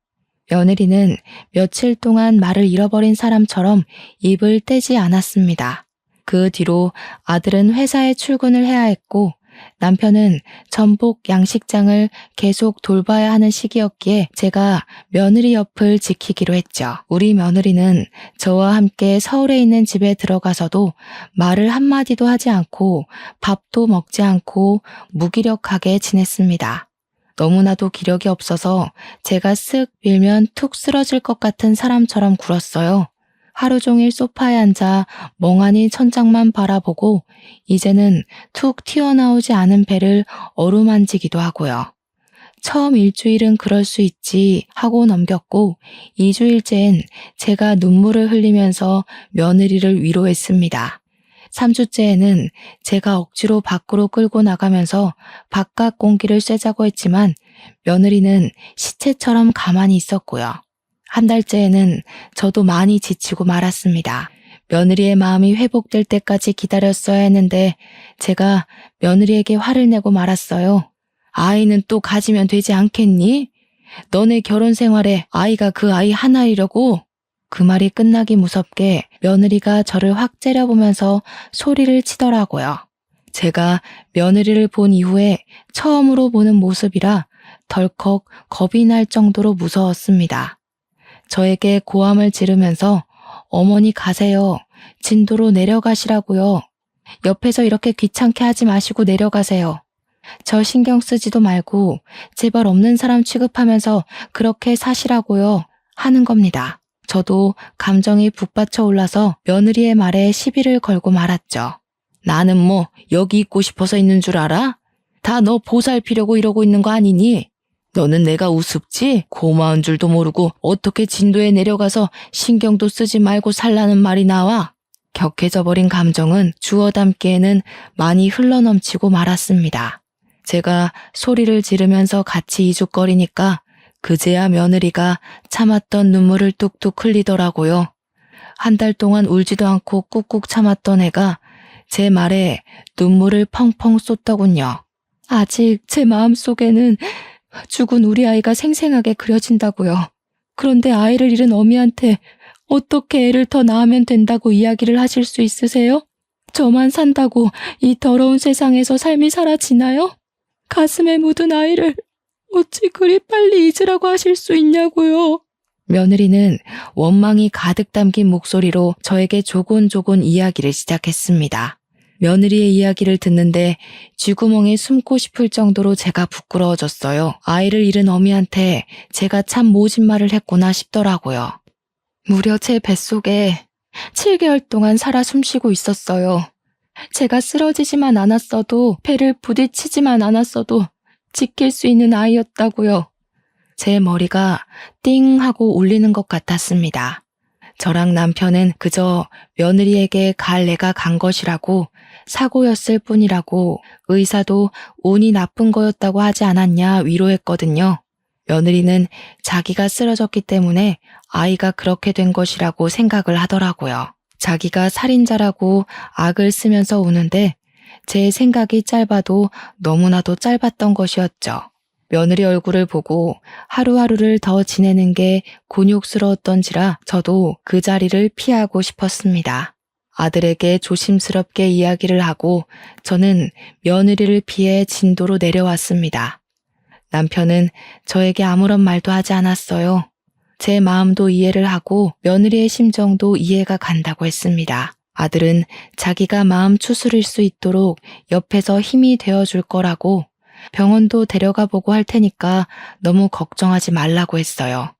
며느리는 며칠 동안 말을 잃어버린 사람처럼 입을 떼지 않았습니다. 그 뒤로 아들은 회사에 출근을 해야 했고 남편은 전복 양식장을 계속 돌봐야 하는 시기였기에 제가 며느리 옆을 지키기로 했죠. 우리 며느리는 저와 함께 서울에 있는 집에 들어가서도 말을 한마디도 하지 않고 밥도 먹지 않고 무기력하게 지냈습니다. 너무나도 기력이 없어서 제가 쓱 밀면 툭 쓰러질 것 같은 사람처럼 굴었어요. 하루 종일 소파에 앉아 멍하니 천장만 바라보고 이제는 툭 튀어나오지 않은 배를 어루만지기도 하고요. 처음 일주일은 그럴 수 있지 하고 넘겼고 2주일째엔 제가 눈물을 흘리면서 며느리를 위로했습니다. 3주째에는 제가 억지로 밖으로 끌고 나가면서 바깥 공기를 쐬자고 했지만 며느리는 시체처럼 가만히 있었고요. 한 달째에는 저도 많이 지치고 말았습니다. 며느리의 마음이 회복될 때까지 기다렸어야 했는데 제가 며느리에게 화를 내고 말았어요. 아이는 또 가지면 되지 않겠니? 너네 결혼 생활에 아이가 그 아이 하나이려고? 그 말이 끝나기 무섭게 며느리가 저를 확 째려보면서 소리를 치더라고요. 제가 며느리를 본 이후에 처음으로 보는 모습이라 덜컥 겁이 날 정도로 무서웠습니다. 저에게 고함을 지르면서 어머니 가세요. 진도로 내려가시라고요. 옆에서 이렇게 귀찮게 하지 마시고 내려가세요. 저 신경 쓰지도 말고 제발 없는 사람 취급하면서 그렇게 사시라고요. 하는 겁니다. 저도 감정이 북받쳐 올라서 며느리의 말에 시비를 걸고 말았죠. 나는 뭐 여기 있고 싶어서 있는 줄 알아? 다 너 보살피려고 이러고 있는 거 아니니? 너는 내가 우습지? 고마운 줄도 모르고 어떻게 진도에 내려가서 신경도 쓰지 말고 살라는 말이 나와? 격해져 버린 감정은 주워 담기에는 많이 흘러넘치고 말았습니다. 제가 소리를 지르면서 같이 이죽거리니까 그제야 며느리가 참았던 눈물을 뚝뚝 흘리더라고요. 한 달 동안 울지도 않고 꾹꾹 참았던 애가 제 말에 눈물을 펑펑 쏟더군요. 아직 제 마음속에는 죽은 우리 아이가 생생하게 그려진다고요. 그런데 아이를 잃은 어미한테 어떻게 애를 더 낳으면 된다고 이야기를 하실 수 있으세요? 저만 산다고 이 더러운 세상에서 삶이 사라지나요? 가슴에 묻은 아이를 어찌 그리 빨리 잊으라고 하실 수 있냐고요. 며느리는 원망이 가득 담긴 목소리로 저에게 조곤조곤 이야기를 시작했습니다. 며느리의 이야기를 듣는데 쥐구멍에 숨고 싶을 정도로 제가 부끄러워졌어요. 아이를 잃은 어미한테 제가 참 모진 말을 했구나 싶더라고요. 무려 제 뱃속에 7개월 동안 살아 숨쉬고 있었어요. 제가 쓰러지지만 않았어도 배를 부딪히지만 않았어도 지킬 수 있는 아이였다고요. 제 머리가 띵 하고 울리는 것 같았습니다. 저랑 남편은 그저 며느리에게 갈 애가 간 것이라고 사고였을 뿐이라고 의사도 운이 나쁜 거였다고 하지 않았냐 위로했거든요. 며느리는 자기가 쓰러졌기 때문에 아이가 그렇게 된 것이라고 생각을 하더라고요. 자기가 살인자라고 악을 쓰면서 우는데 제 생각이 짧아도 너무나도 짧았던 것이었죠. 며느리 얼굴을 보고 하루하루를 더 지내는 게 곤욕스러웠던지라 저도 그 자리를 피하고 싶었습니다. 아들에게 조심스럽게 이야기를 하고 저는 며느리를 피해 진도로 내려왔습니다. 남편은 저에게 아무런 말도 하지 않았어요. 제 마음도 이해를 하고 며느리의 심정도 이해가 간다고 했습니다. 아들은 자기가 마음 추스릴 수 있도록 옆에서 힘이 되어줄 거라고 병원도 데려가 보고 할 테니까 너무 걱정하지 말라고 했어요.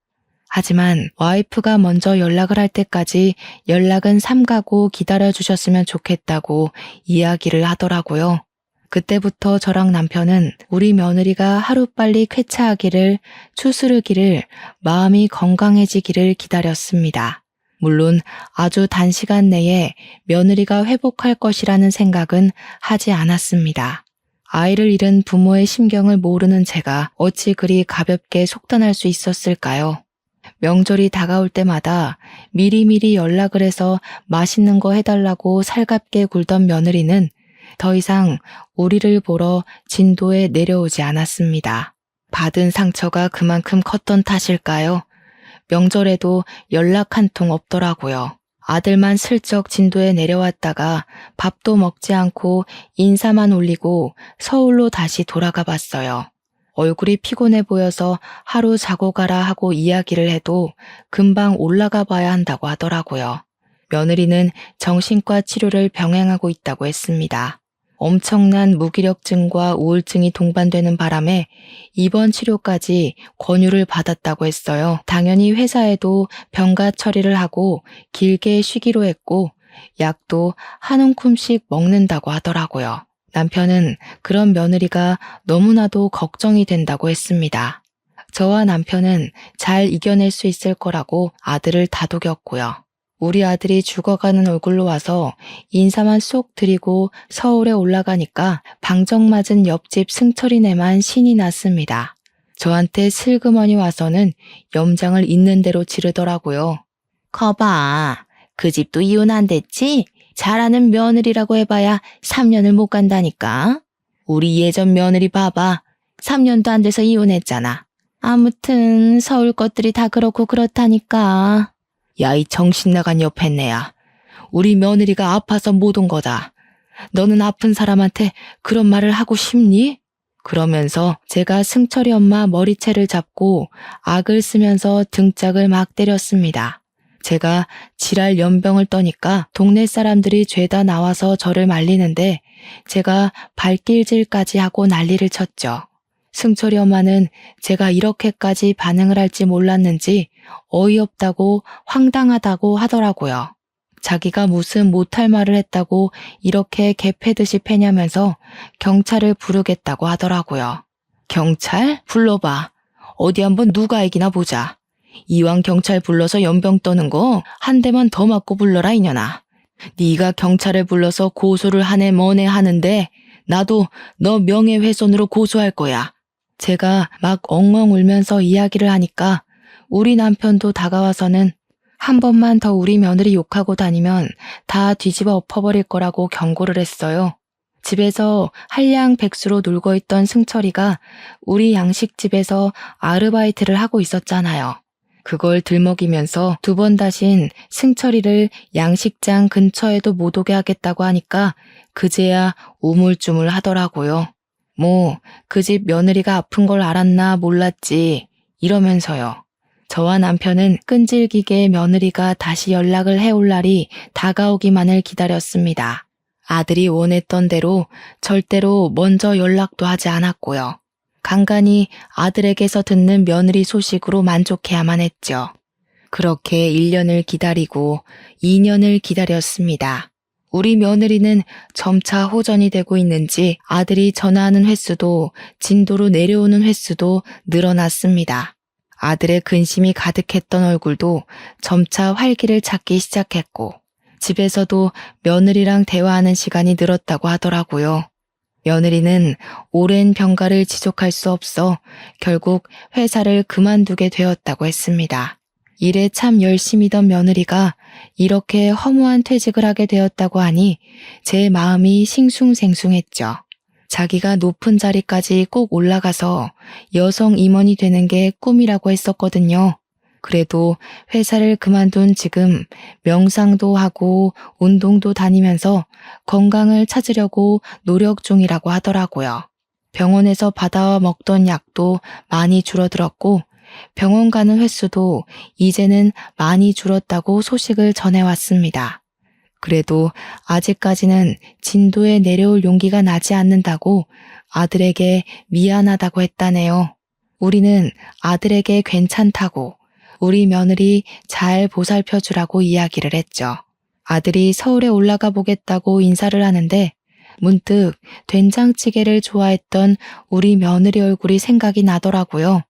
하지만 와이프가 먼저 연락을 할 때까지 연락은 삼가고 기다려주셨으면 좋겠다고 이야기를 하더라고요. 그때부터 저랑 남편은 우리 며느리가 하루빨리 쾌차하기를, 추스르기를, 마음이 건강해지기를 기다렸습니다. 물론 아주 단시간 내에 며느리가 회복할 것이라는 생각은 하지 않았습니다. 아이를 잃은 부모의 심경을 모르는 제가 어찌 그리 가볍게 속단할 수 있었을까요? 명절이 다가올 때마다 미리미리 연락을 해서 맛있는 거 해달라고 살갑게 굴던 며느리는 더 이상 우리를 보러 진도에 내려오지 않았습니다. 받은 상처가 그만큼 컸던 탓일까요? 명절에도 연락 한 통 없더라고요. 아들만 슬쩍 진도에 내려왔다가 밥도 먹지 않고 인사만 올리고 서울로 다시 돌아가 봤어요. 얼굴이 피곤해 보여서 하루 자고 가라 하고 이야기를 해도 금방 올라가 봐야 한다고 하더라고요. 며느리는 정신과 치료를 병행하고 있다고 했습니다. 엄청난 무기력증과 우울증이 동반되는 바람에 입원 치료까지 권유를 받았다고 했어요. 당연히 회사에도 병가 처리를 하고 길게 쉬기로 했고 약도 한 움큼씩 먹는다고 하더라고요. 남편은 그런 며느리가 너무나도 걱정이 된다고 했습니다. 저와 남편은 잘 이겨낼 수 있을 거라고 아들을 다독였고요. 우리 아들이 죽어가는 얼굴로 와서 인사만 쏙 드리고 서울에 올라가니까 방정맞은 옆집 승철이네만 신이 났습니다. 저한테 슬그머니 와서는 염장을 있는 대로 지르더라고요. 거봐, 그 집도 이혼 안 됐지? 잘하는 며느리라고 해봐야 3년을 못 간다니까. 우리 예전 며느리 봐봐. 3년도 안 돼서 이혼했잖아. 아무튼 서울 것들이 다 그렇고 그렇다니까. 야, 이 정신 나간 옆했네야. 우리 며느리가 아파서 못 온 거다. 너는 아픈 사람한테 그런 말을 하고 싶니? 그러면서 제가 승철이 엄마 머리채를 잡고 악을 쓰면서 등짝을 막 때렸습니다. 제가 지랄 연병을 떠니까 동네 사람들이 죄다 나와서 저를 말리는데 제가 발길질까지 하고 난리를 쳤죠. 승철이 엄마는 제가 이렇게까지 반응을 할지 몰랐는지 어이없다고 황당하다고 하더라고요. 자기가 무슨 못할 말을 했다고 이렇게 개패듯이 패냐면서 경찰을 부르겠다고 하더라고요. 경찰? 불러봐. 어디 한번 누가 이기나 보자. 이왕 경찰 불러서 연병 떠는 거 한 대만 더 맞고 불러라 이년아. 네가 경찰을 불러서 고소를 하네 뭐네 하는데 나도 너 명예훼손으로 고소할 거야. 제가 막 엉엉 울면서 이야기를 하니까 우리 남편도 다가와서는 한 번만 더 우리 며느리 욕하고 다니면 다 뒤집어 엎어버릴 거라고 경고를 했어요. 집에서 한량백수로 놀고 있던 승철이가 우리 양식집에서 아르바이트를 하고 있었잖아요. 그걸 들먹이면서 두 번 다신 승철이를 양식장 근처에도 못 오게 하겠다고 하니까 그제야 우물쭈물 하더라고요. 뭐 그 집 며느리가 아픈 걸 알았나 몰랐지 이러면서요. 저와 남편은 끈질기게 며느리가 다시 연락을 해올 날이 다가오기만을 기다렸습니다. 아들이 원했던 대로 절대로 먼저 연락도 하지 않았고요. 간간히 아들에게서 듣는 며느리 소식으로 만족해야만 했죠. 그렇게 1년을 기다리고 2년을 기다렸습니다. 우리 며느리는 점차 호전이 되고 있는지 아들이 전화하는 횟수도 진도로 내려오는 횟수도 늘어났습니다. 아들의 근심이 가득했던 얼굴도 점차 활기를 찾기 시작했고 집에서도 며느리랑 대화하는 시간이 늘었다고 하더라고요. 며느리는 오랜 병가를 지속할 수 없어 결국 회사를 그만두게 되었다고 했습니다. 일에 참 열심이던 며느리가 이렇게 허무한 퇴직을 하게 되었다고 하니 제 마음이 싱숭생숭했죠. 자기가 높은 자리까지 꼭 올라가서 여성 임원이 되는 게 꿈이라고 했었거든요. 그래도 회사를 그만둔 지금 명상도 하고 운동도 다니면서 건강을 찾으려고 노력 중이라고 하더라고요. 병원에서 받아 먹던 약도 많이 줄어들었고 병원 가는 횟수도 이제는 많이 줄었다고 소식을 전해왔습니다. 그래도 아직까지는 진도에 내려올 용기가 나지 않는다고 아들에게 미안하다고 했다네요. 우리는 아들에게 괜찮다고 우리 며느리 잘 보살펴주라고 이야기를 했죠. 아들이 서울에 올라가 보겠다고 인사를 하는데 문득 된장찌개를 좋아했던 우리 며느리 얼굴이 생각이 나더라고요.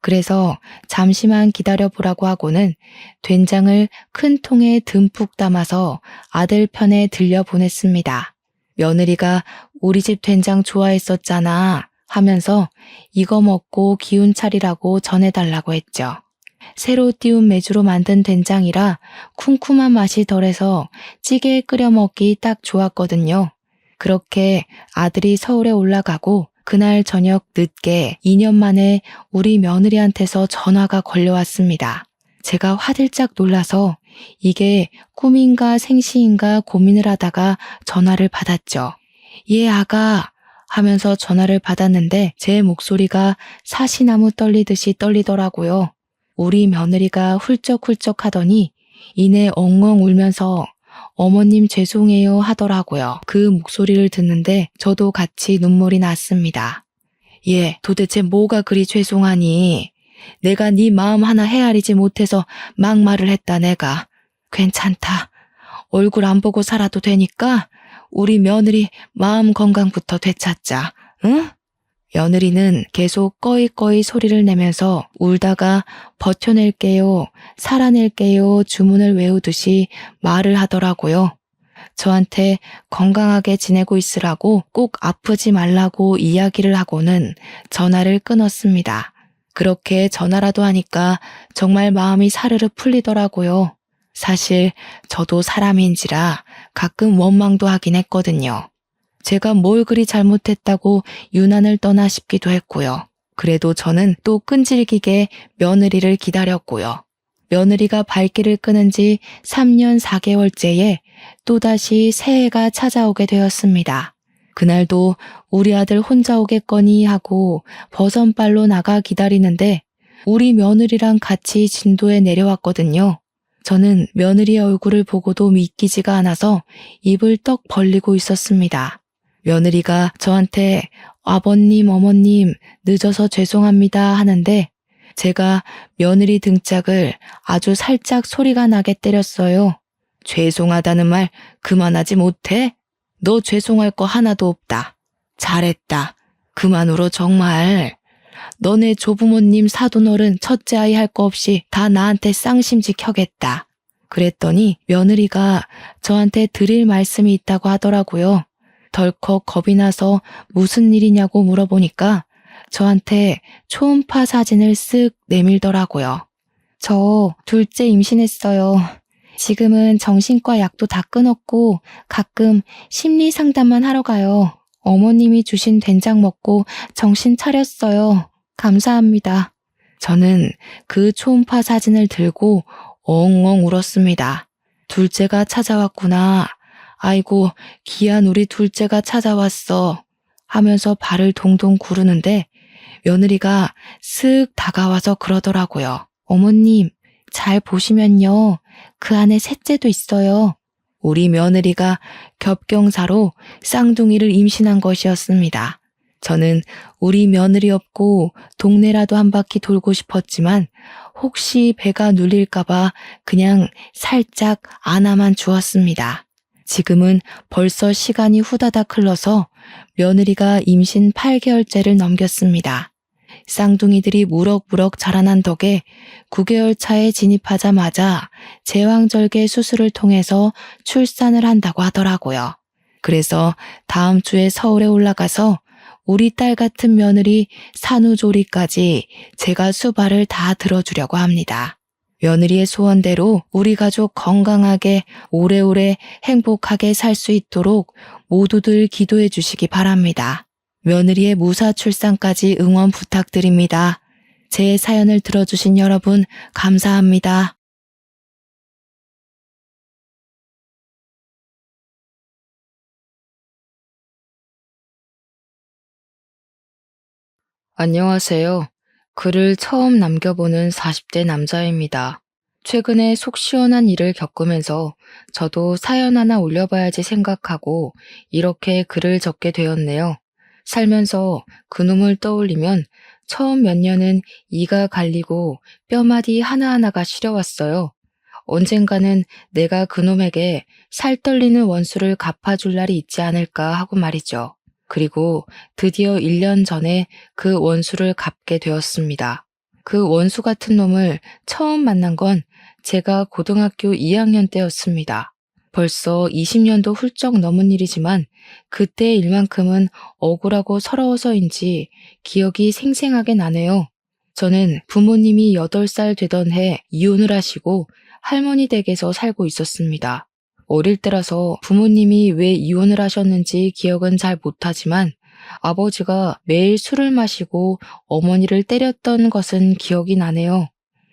그래서 잠시만 기다려보라고 하고는 된장을 큰 통에 듬뿍 담아서 아들 편에 들려보냈습니다. 며느리가 우리 집 된장 좋아했었잖아 하면서 이거 먹고 기운 차리라고 전해달라고 했죠. 새로 띄운 메주로 만든 된장이라 쿰쿰한 맛이 덜해서 찌개에 끓여 먹기 딱 좋았거든요. 그렇게 아들이 서울에 올라가고 그날 저녁 늦게 2년 만에 우리 며느리한테서 전화가 걸려왔습니다. 제가 화들짝 놀라서 이게 꿈인가 생시인가 고민을 하다가 전화를 받았죠. 예, 아가 하면서 전화를 받았는데 제 목소리가 사시나무 떨리듯이 떨리더라고요. 우리 며느리가 훌쩍훌쩍 하더니 이내 엉엉 울면서 어머님 죄송해요 하더라고요. 그 목소리를 듣는데 저도 같이 눈물이 났습니다. 얘 도대체 뭐가 그리 죄송하니? 내가 네 마음 하나 헤아리지 못해서 막말을 했다 내가. 괜찮다. 얼굴 안 보고 살아도 되니까 우리 며느리 마음 건강부터 되찾자. 응? 며느리는 계속 꺼이꺼이 소리를 내면서 울다가 버텨낼게요, 살아낼게요 주문을 외우듯이 말을 하더라고요. 저한테 건강하게 지내고 있으라고 꼭 아프지 말라고 이야기를 하고는 전화를 끊었습니다. 그렇게 전화라도 하니까 정말 마음이 사르르 풀리더라고요. 사실 저도 사람인지라 가끔 원망도 하긴 했거든요. 제가 뭘 그리 잘못했다고 유난을 떠나 싶기도 했고요. 그래도 저는 또 끈질기게 며느리를 기다렸고요. 며느리가 발길을 끄는 지 3년 4개월째에 또다시 새해가 찾아오게 되었습니다. 그날도 우리 아들 혼자 오겠거니 하고 버선발로 나가 기다리는데 우리 며느리랑 같이 진도에 내려왔거든요. 저는 며느리의 얼굴을 보고도 믿기지가 않아서 입을 떡 벌리고 있었습니다. 며느리가 저한테 아버님, 어머님 늦어서 죄송합니다 하는데 제가 며느리 등짝을 아주 살짝 소리가 나게 때렸어요. 죄송하다는 말 그만하지 못해? 너 죄송할 거 하나도 없다. 잘했다. 그만 울어 정말. 너네 조부모님 사돈어른 첫째 아이 할 거 없이 다 나한테 쌍심지켜겠다. 그랬더니 며느리가 저한테 드릴 말씀이 있다고 하더라고요. 덜컥 겁이 나서 무슨 일이냐고 물어보니까 저한테 초음파 사진을 쓱 내밀더라고요. 저 둘째 임신했어요. 지금은 정신과 약도 다 끊었고 가끔 심리 상담만 하러 가요. 어머님이 주신 된장 먹고 정신 차렸어요. 감사합니다. 저는 그 초음파 사진을 들고 엉엉 울었습니다. 둘째가 찾아왔구나. 아이고, 귀한 우리 둘째가 찾아왔어. 하면서 발을 동동 구르는데 며느리가 쓱 다가와서 그러더라고요. 어머님, 잘 보시면요. 그 안에 셋째도 있어요. 우리 며느리가 겹경사로 쌍둥이를 임신한 것이었습니다. 저는 우리 며느리 없고 동네라도 한 바퀴 돌고 싶었지만 혹시 배가 눌릴까봐 그냥 살짝 안아만 주었습니다. 지금은 벌써 시간이 후다닥 흘러서 며느리가 임신 8개월째를 넘겼습니다. 쌍둥이들이 무럭무럭 자라난 덕에 9개월 차에 진입하자마자 제왕절개 수술을 통해서 출산을 한다고 하더라고요. 그래서 다음 주에 서울에 올라가서 우리 딸 같은 며느리 산후조리까지 제가 수발을 다 들어주려고 합니다. 며느리의 소원대로 우리 가족 건강하게 오래오래 행복하게 살 수 있도록 모두들 기도해 주시기 바랍니다. 며느리의 무사 출산까지 응원 부탁드립니다. 제 사연을 들어주신 여러분 감사합니다. 안녕하세요. 글을 처음 남겨보는 40대 남자입니다. 최근에 속 시원한 일을 겪으면서 저도 사연 하나 올려봐야지 생각하고 이렇게 글을 적게 되었네요. 살면서 그놈을 떠올리면 처음 몇 년은 이가 갈리고 뼈마디 하나하나가 시려왔어요. 언젠가는 내가 그놈에게 살 떨리는 원수를 갚아줄 날이 있지 않을까 하고 말이죠. 그리고 드디어 1년 전에 그 원수를 갚게 되었습니다. 그 원수 같은 놈을 처음 만난 건 제가 고등학교 2학년 때였습니다. 벌써 20년도 훌쩍 넘은 일이지만 그때 일만큼은 억울하고 서러워서인지 기억이 생생하게 나네요. 저는 부모님이 8살 되던 해 이혼을 하시고 할머니 댁에서 살고 있었습니다. 어릴 때라서 부모님이 왜 이혼을 하셨는지 기억은 잘 못하지만 아버지가 매일 술을 마시고 어머니를 때렸던 것은 기억이 나네요.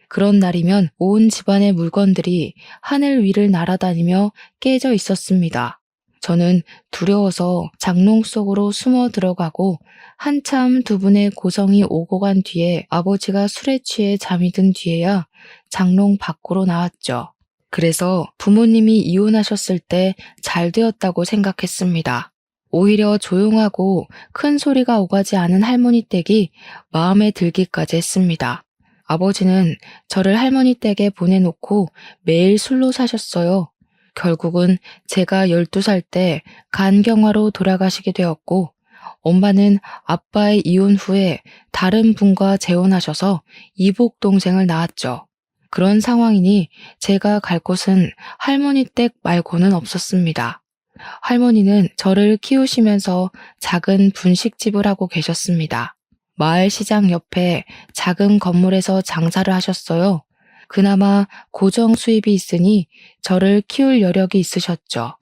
그런 날이면 온 집안의 물건들이 하늘 위를 날아다니며 깨져 있었습니다. 저는 두려워서 장롱 속으로 숨어 들어가고 한참 두 분의 고성이 오고 간 뒤에 아버지가 술에 취해 잠이 든 뒤에야 장롱 밖으로 나왔죠. 그래서 부모님이 이혼하셨을 때 잘 되었다고 생각했습니다. 오히려 조용하고 큰 소리가 오가지 않은 할머니 댁이 마음에 들기까지 했습니다. 아버지는 저를 할머니 댁에 보내놓고 매일 술로 사셨어요. 결국은 제가 12살 때 간경화로 돌아가시게 되었고, 엄마는 아빠의 이혼 후에 다른 분과 재혼하셔서 이복 동생을 낳았죠. 그런 상황이니 제가 갈 곳은 할머니 댁 말고는 없었습니다. 할머니는 저를 키우시면서 작은 분식집을 하고 계셨습니다. 마을 시장 옆에 작은 건물에서 장사를 하셨어요. 그나마 고정 수입이 있으니 저를 키울 여력이 있으셨죠.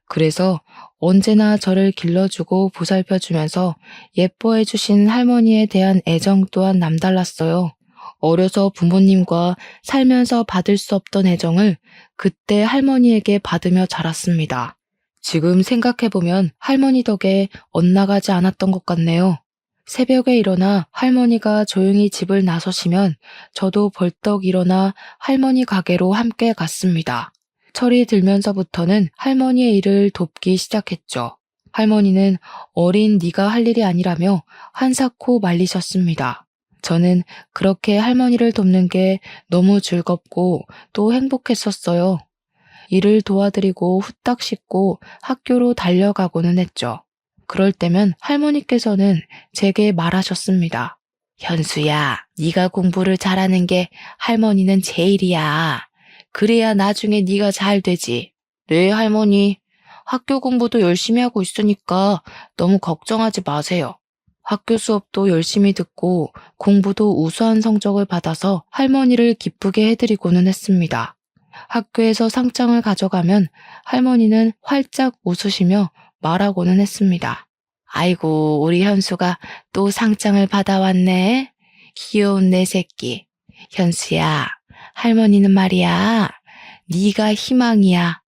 그래서 언제나 저를 길러주고 보살펴주면서 예뻐해 주신 할머니에 대한 애정 또한 남달랐어요. 어려서 부모님과 살면서 받을 수 없던 애정을 그때 할머니에게 받으며 자랐습니다. 지금 생각해보면 할머니 덕에 엇나가지 않았던 것 같네요. 새벽에 일어나 할머니가 조용히 집을 나서시면 저도 벌떡 일어나 할머니 가게로 함께 갔습니다. 철이 들면서부터는 할머니의 일을 돕기 시작했죠. 할머니는 어린 네가 할 일이 아니라며 한사코 말리셨습니다. 저는 그렇게 할머니를 돕는 게 너무 즐겁고 또 행복했었어요. 일을 도와드리고 후딱 씻고 학교로 달려가고는 했죠. 그럴 때면 할머니께서는 제게 말하셨습니다. 현수야, 네가 공부를 잘하는 게 할머니는 제일이야. 그래야 나중에 네가 잘 되지. 네, 할머니. 학교 공부도 열심히 하고 있으니까 너무 걱정하지 마세요. 학교 수업도 열심히 듣고 공부도 우수한 성적을 받아서 할머니를 기쁘게 해드리고는 했습니다. 학교에서 상장을 가져가면 할머니는 활짝 웃으시며 말하고는 했습니다. 아이고, 우리 현수가 또 상장을 받아왔네. 귀여운 내 새끼. 현수야, 할머니는 말이야. 네가 희망이야.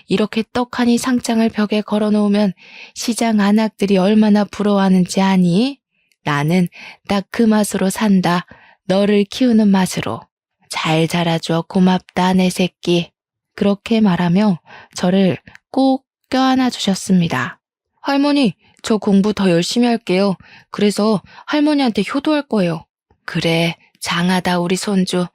이렇게 떡하니 상장을 벽에 걸어놓으면 시장 안악들이 얼마나 부러워하는지 아니? 나는 딱 그 맛으로 산다. 너를 키우는 맛으로. 잘 자라줘. 고맙다, 내 새끼. 그렇게 말하며 저를 꼭 껴안아 주셨습니다. 할머니, 저 공부 더 열심히 할게요. 그래서 할머니한테 효도할 거예요. 그래, 장하다 우리 손주.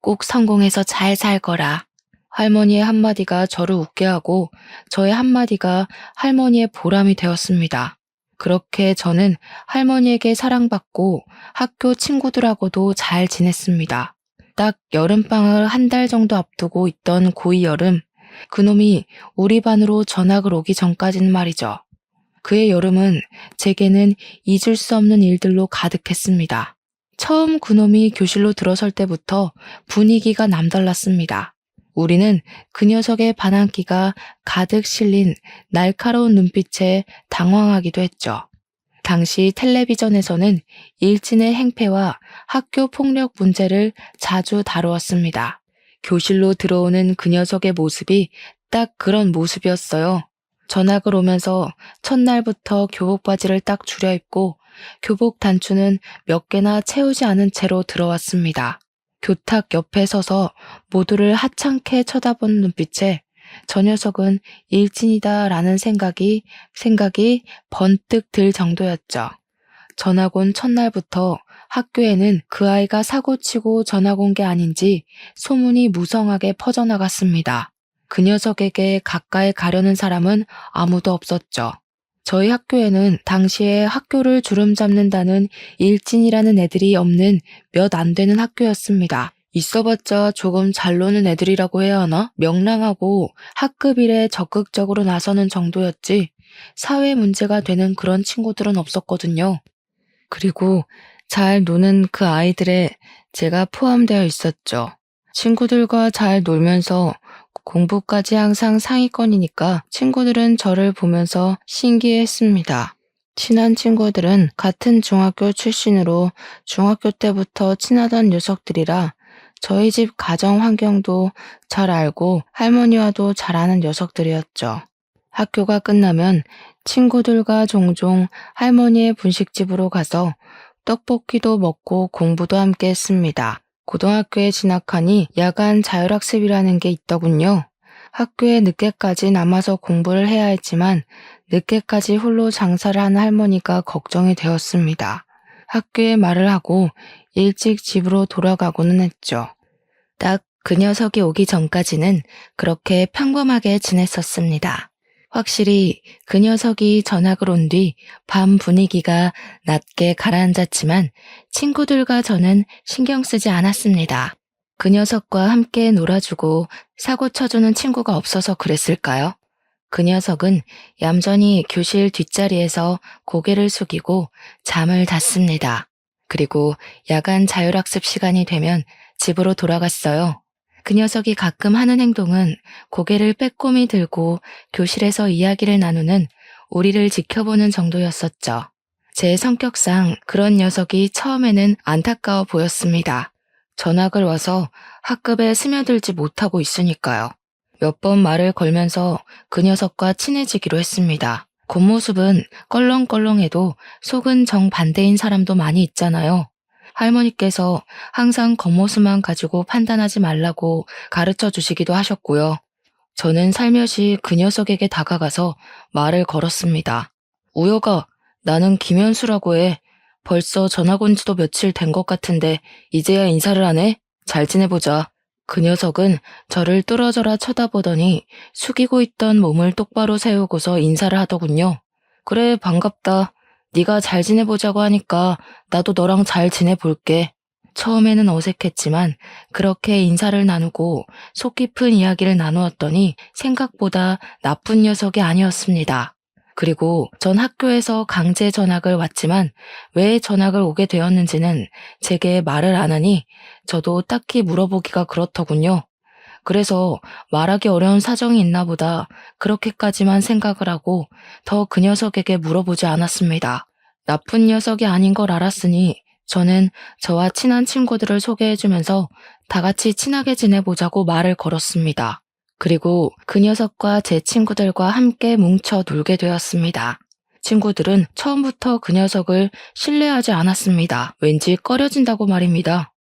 꼭 성공해서 잘 살 거라. 할머니의 한마디가 저를 웃게 하고 저의 한마디가 할머니의 보람이 되었습니다. 그렇게 저는 할머니에게 사랑받고 학교 친구들하고도 잘 지냈습니다. 딱 여름방학을 한 달 정도 앞두고 있던 고2 여름, 그놈이 우리 반으로 전학을 오기 전까지는 말이죠. 그의 여름은 제게는 잊을 수 없는 일들로 가득했습니다. 처음 그놈이 교실로 들어설 때부터 분위기가 남달랐습니다. 우리는 그 녀석의 반항기가 가득 실린 날카로운 눈빛에 당황하기도 했죠. 당시 텔레비전에서는 일진의 행패와 학교 폭력 문제를 자주 다루었습니다. 교실로 들어오는 그 녀석의 모습이 딱 그런 모습이었어요. 전학을 오면서 첫날부터 교복 바지를 딱 줄여입고 교복 단추는 몇 개나 채우지 않은 채로 들어왔습니다. 교탁 옆에 서서 모두를 하찮게 쳐다본 눈빛에 저 녀석은 일진이다라는 생각이 번뜩 들 정도였죠. 전학 온 첫날부터 학교에는 그 아이가 사고치고 전학 온 게 아닌지 소문이 무성하게 퍼져나갔습니다. 그 녀석에게 가까이 가려는 사람은 아무도 없었죠. 저희 학교에는 당시에 학교를 주름 잡는다는 일진이라는 애들이 없는 몇 안 되는 학교였습니다. 있어봤자 조금 잘 노는 애들이라고 해야 하나? 명랑하고 학급 일에 적극적으로 나서는 정도였지 사회 문제가 되는 그런 친구들은 없었거든요. 그리고 잘 노는 그 아이들에 제가 포함되어 있었죠. 친구들과 잘 놀면서 공부까지 항상 상위권이니까 친구들은 저를 보면서 신기해했습니다. 친한 친구들은 같은 중학교 출신으로 중학교 때부터 친하던 녀석들이라 저희 집 가정 환경도 잘 알고 할머니와도 잘 아는 녀석들이었죠. 학교가 끝나면 친구들과 종종 할머니의 분식집으로 가서 떡볶이도 먹고 공부도 함께 했습니다. 고등학교에 진학하니 야간 자율학습이라는 게 있더군요. 학교에 늦게까지 남아서 공부를 해야 했지만 늦게까지 홀로 장사를 하는 할머니가 걱정이 되었습니다. 학교에 말을 하고 일찍 집으로 돌아가고는 했죠. 딱 그 녀석이 오기 전까지는 그렇게 평범하게 지냈었습니다. 확실히 그 녀석이 전학을 온 뒤 밤 분위기가 낮게 가라앉았지만 친구들과 저는 신경 쓰지 않았습니다. 그 녀석과 함께 놀아주고 사고 쳐주는 친구가 없어서 그랬을까요? 그 녀석은 얌전히 교실 뒷자리에서 고개를 숙이고 잠을 잤습니다. 그리고 야간 자율학습 시간이 되면 집으로 돌아갔어요. 그 녀석이 가끔 하는 행동은 고개를 빼꼼히 들고 교실에서 이야기를 나누는 우리를 지켜보는 정도였었죠. 제 성격상 그런 녀석이 처음에는 안타까워 보였습니다. 전학을 와서 학급에 스며들지 못하고 있으니까요. 몇 번 말을 걸면서 그 녀석과 친해지기로 했습니다. 겉모습은 껄렁껄렁해도 속은 정반대인 사람도 많이 있잖아요. 할머니께서 항상 겉모습만 가지고 판단하지 말라고 가르쳐 주시기도 하셨고요. 저는 살며시 그 녀석에게 다가가서 말을 걸었습니다. 우여가, 나는 김현수라고 해. 벌써 전학 온 지도 며칠 된 것 같은데 이제야 인사를 하네? 잘 지내보자. 그 녀석은 저를 뚫어져라 쳐다보더니 숙이고 있던 몸을 똑바로 세우고서 인사를 하더군요. 그래, 반갑다. 네가 잘 지내보자고 하니까 나도 너랑 잘 지내볼게. 처음에는 어색했지만 그렇게 인사를 나누고 속 깊은 이야기를 나누었더니 생각보다 나쁜 녀석이 아니었습니다. 그리고 전 학교에서 강제 전학을 왔지만 왜 전학을 오게 되었는지는 제게 말을 안 하니 저도 딱히 물어보기가 그렇더군요. 그래서 말하기 어려운 사정이 있나 보다 그렇게까지만 생각을 하고 더 그 녀석에게 물어보지 않았습니다. 나쁜 녀석이 아닌 걸 알았으니 저는 저와 친한 친구들을 소개해주면서 다 같이 친하게 지내보자고 말을 걸었습니다. 그리고 그 녀석과 제 친구들과 함께 뭉쳐 놀게 되었습니다. 친구들은 처음부터 그 녀석을 신뢰하지 않았습니다. 왠지 꺼려진다고 말입니다.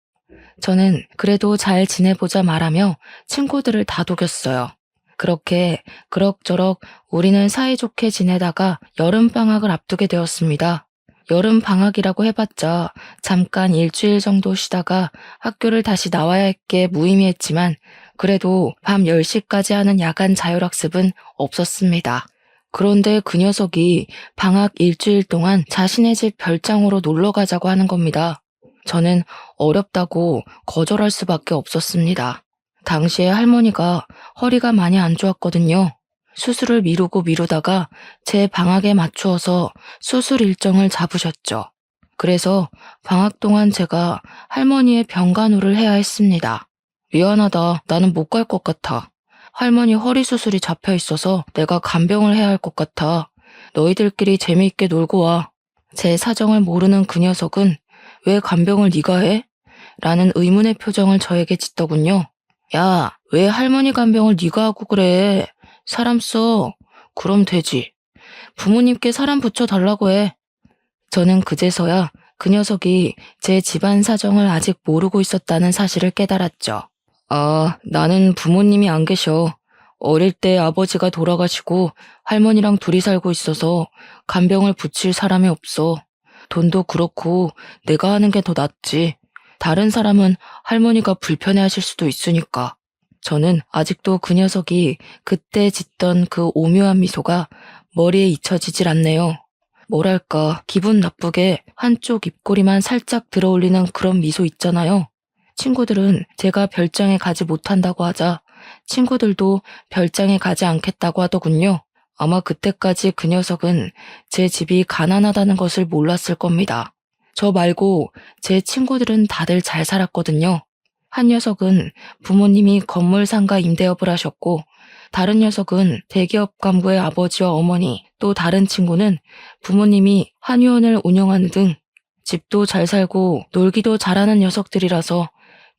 저는 그래도 잘 지내보자 말하며 친구들을 다독였어요. 그렇게 그럭저럭 우리는 사이좋게 지내다가 여름방학을 앞두게 되었습니다. 여름방학이라고 해봤자 잠깐 일주일 정도 쉬다가 학교를 다시 나와야 할 게 무의미했지만 그래도 밤 10시까지 하는 야간 자율학습은 없었습니다. 그런데 그 녀석이 방학 일주일 동안 자신의 집 별장으로 놀러 가자고 하는 겁니다. 저는 어렵다고 거절할 수밖에 없었습니다. 당시에 할머니가 허리가 많이 안 좋았거든요. 수술을 미루고 미루다가 제 방학에 맞추어서 수술 일정을 잡으셨죠. 그래서 방학 동안 제가 할머니의 병간호를 해야 했습니다. 미안하다. 나는 못 갈 것 같아. 할머니 허리 수술이 잡혀 있어서 내가 간병을 해야 할 것 같아. 너희들끼리 재미있게 놀고 와. 제 사정을 모르는 그 녀석은 왜 간병을 네가 해? 라는 의문의 표정을 저에게 짓더군요. 야, 왜 할머니 간병을 네가 하고 그래? 사람 써. 그럼 되지. 부모님께 사람 붙여달라고 해. 저는 그제서야 그 녀석이 제 집안 사정을 아직 모르고 있었다는 사실을 깨달았죠. 아, 나는 부모님이 안 계셔. 어릴 때 아버지가 돌아가시고 할머니랑 둘이 살고 있어서 간병을 붙일 사람이 없어. 돈도 그렇고 내가 하는 게 더 낫지. 다른 사람은 할머니가 불편해하실 수도 있으니까. 저는 아직도 그 녀석이 그때 짓던 그 오묘한 미소가 머리에 잊혀지질 않네요. 뭐랄까, 기분 나쁘게 한쪽 입꼬리만 살짝 들어올리는 그런 미소 있잖아요. 친구들은 제가 별장에 가지 못한다고 하자 친구들도 별장에 가지 않겠다고 하더군요. 아마 그때까지 그 녀석은 제 집이 가난하다는 것을 몰랐을 겁니다. 저 말고 제 친구들은 다들 잘 살았거든요. 한 녀석은 부모님이 건물 상가 임대업을 하셨고, 다른 녀석은 대기업 간부의 아버지와 어머니, 또 다른 친구는 부모님이 한의원을 운영하는 등 집도 잘 살고 놀기도 잘하는 녀석들이라서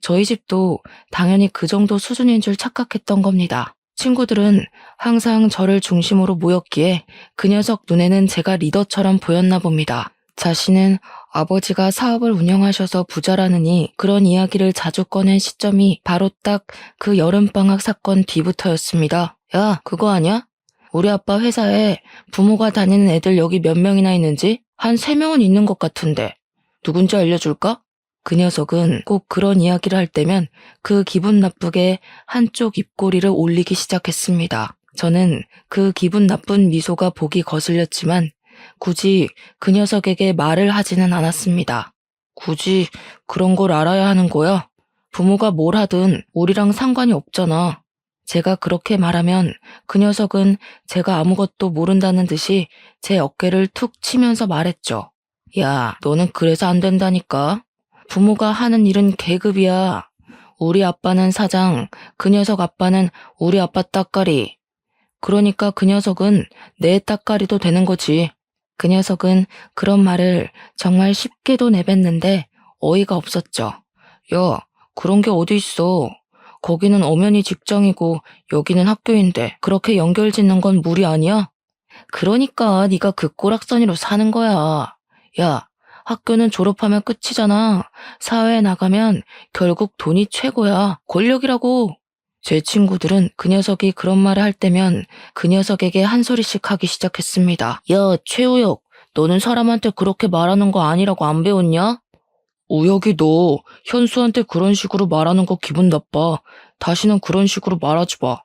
저희 집도 당연히 그 정도 수준인 줄 착각했던 겁니다. 친구들은 항상 저를 중심으로 모였기에 그 녀석 눈에는 제가 리더처럼 보였나 봅니다. 자신은 아버지가 사업을 운영하셔서 부자라느니 그런 이야기를 자주 꺼낸 시점이 바로 딱 그 여름방학 사건 뒤부터였습니다. 야, 그거 아냐? 우리 아빠 회사에 부모가 다니는 애들 여기 몇 명이나 있는지? 한 3명은 있는 것 같은데. 누군지 알려줄까? 그 녀석은 꼭 그런 이야기를 할 때면 그 기분 나쁘게 한쪽 입꼬리를 올리기 시작했습니다. 저는 그 기분 나쁜 미소가 보기 거슬렸지만 굳이 그 녀석에게 말을 하지는 않았습니다. 굳이 그런 걸 알아야 하는 거야? 부모가 뭘 하든 우리랑 상관이 없잖아. 제가 그렇게 말하면 그 녀석은 제가 아무것도 모른다는 듯이 제 어깨를 툭 치면서 말했죠. 야, 너는 그래서 안 된다니까. 부모가 하는 일은 계급이야. 우리 아빠는 사장, 그 녀석 아빠는 우리 아빠 따까리. 그러니까 그 녀석은 내 따까리도 되는 거지. 그 녀석은 그런 말을 정말 쉽게도 내뱉는데 어이가 없었죠. 야, 그런 게 어디 있어. 거기는 엄연히 직장이고 여기는 학교인데 그렇게 연결짓는 건 무리 아니야? 그러니까 네가 그 꼬락서니로 사는 거야. 야, 학교는 졸업하면 끝이잖아. 사회에 나가면 결국 돈이 최고야. 권력이라고. 제 친구들은 그 녀석이 그런 말을 할 때면 그 녀석에게 한 소리씩 하기 시작했습니다. 야, 최우혁, 너는 사람한테 그렇게 말하는 거 아니라고 안 배웠냐? 우혁이 너 현수한테 그런 식으로 말하는 거 기분 나빠. 다시는 그런 식으로 말하지 마.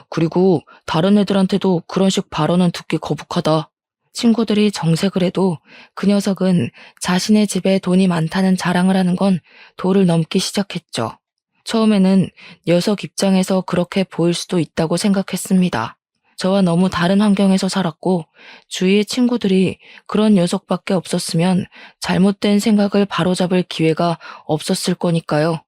그리고 다른 애들한테도 그런 식 발언은 듣기 거북하다. 친구들이 정색을 해도 그 녀석은 자신의 집에 돈이 많다는 자랑을 하는 건 도를 넘기 시작했죠. 처음에는 녀석 입장에서 그렇게 보일 수도 있다고 생각했습니다. 저와 너무 다른 환경에서 살았고 주위의 친구들이 그런 녀석밖에 없었으면 잘못된 생각을 바로잡을 기회가 없었을 거니까요.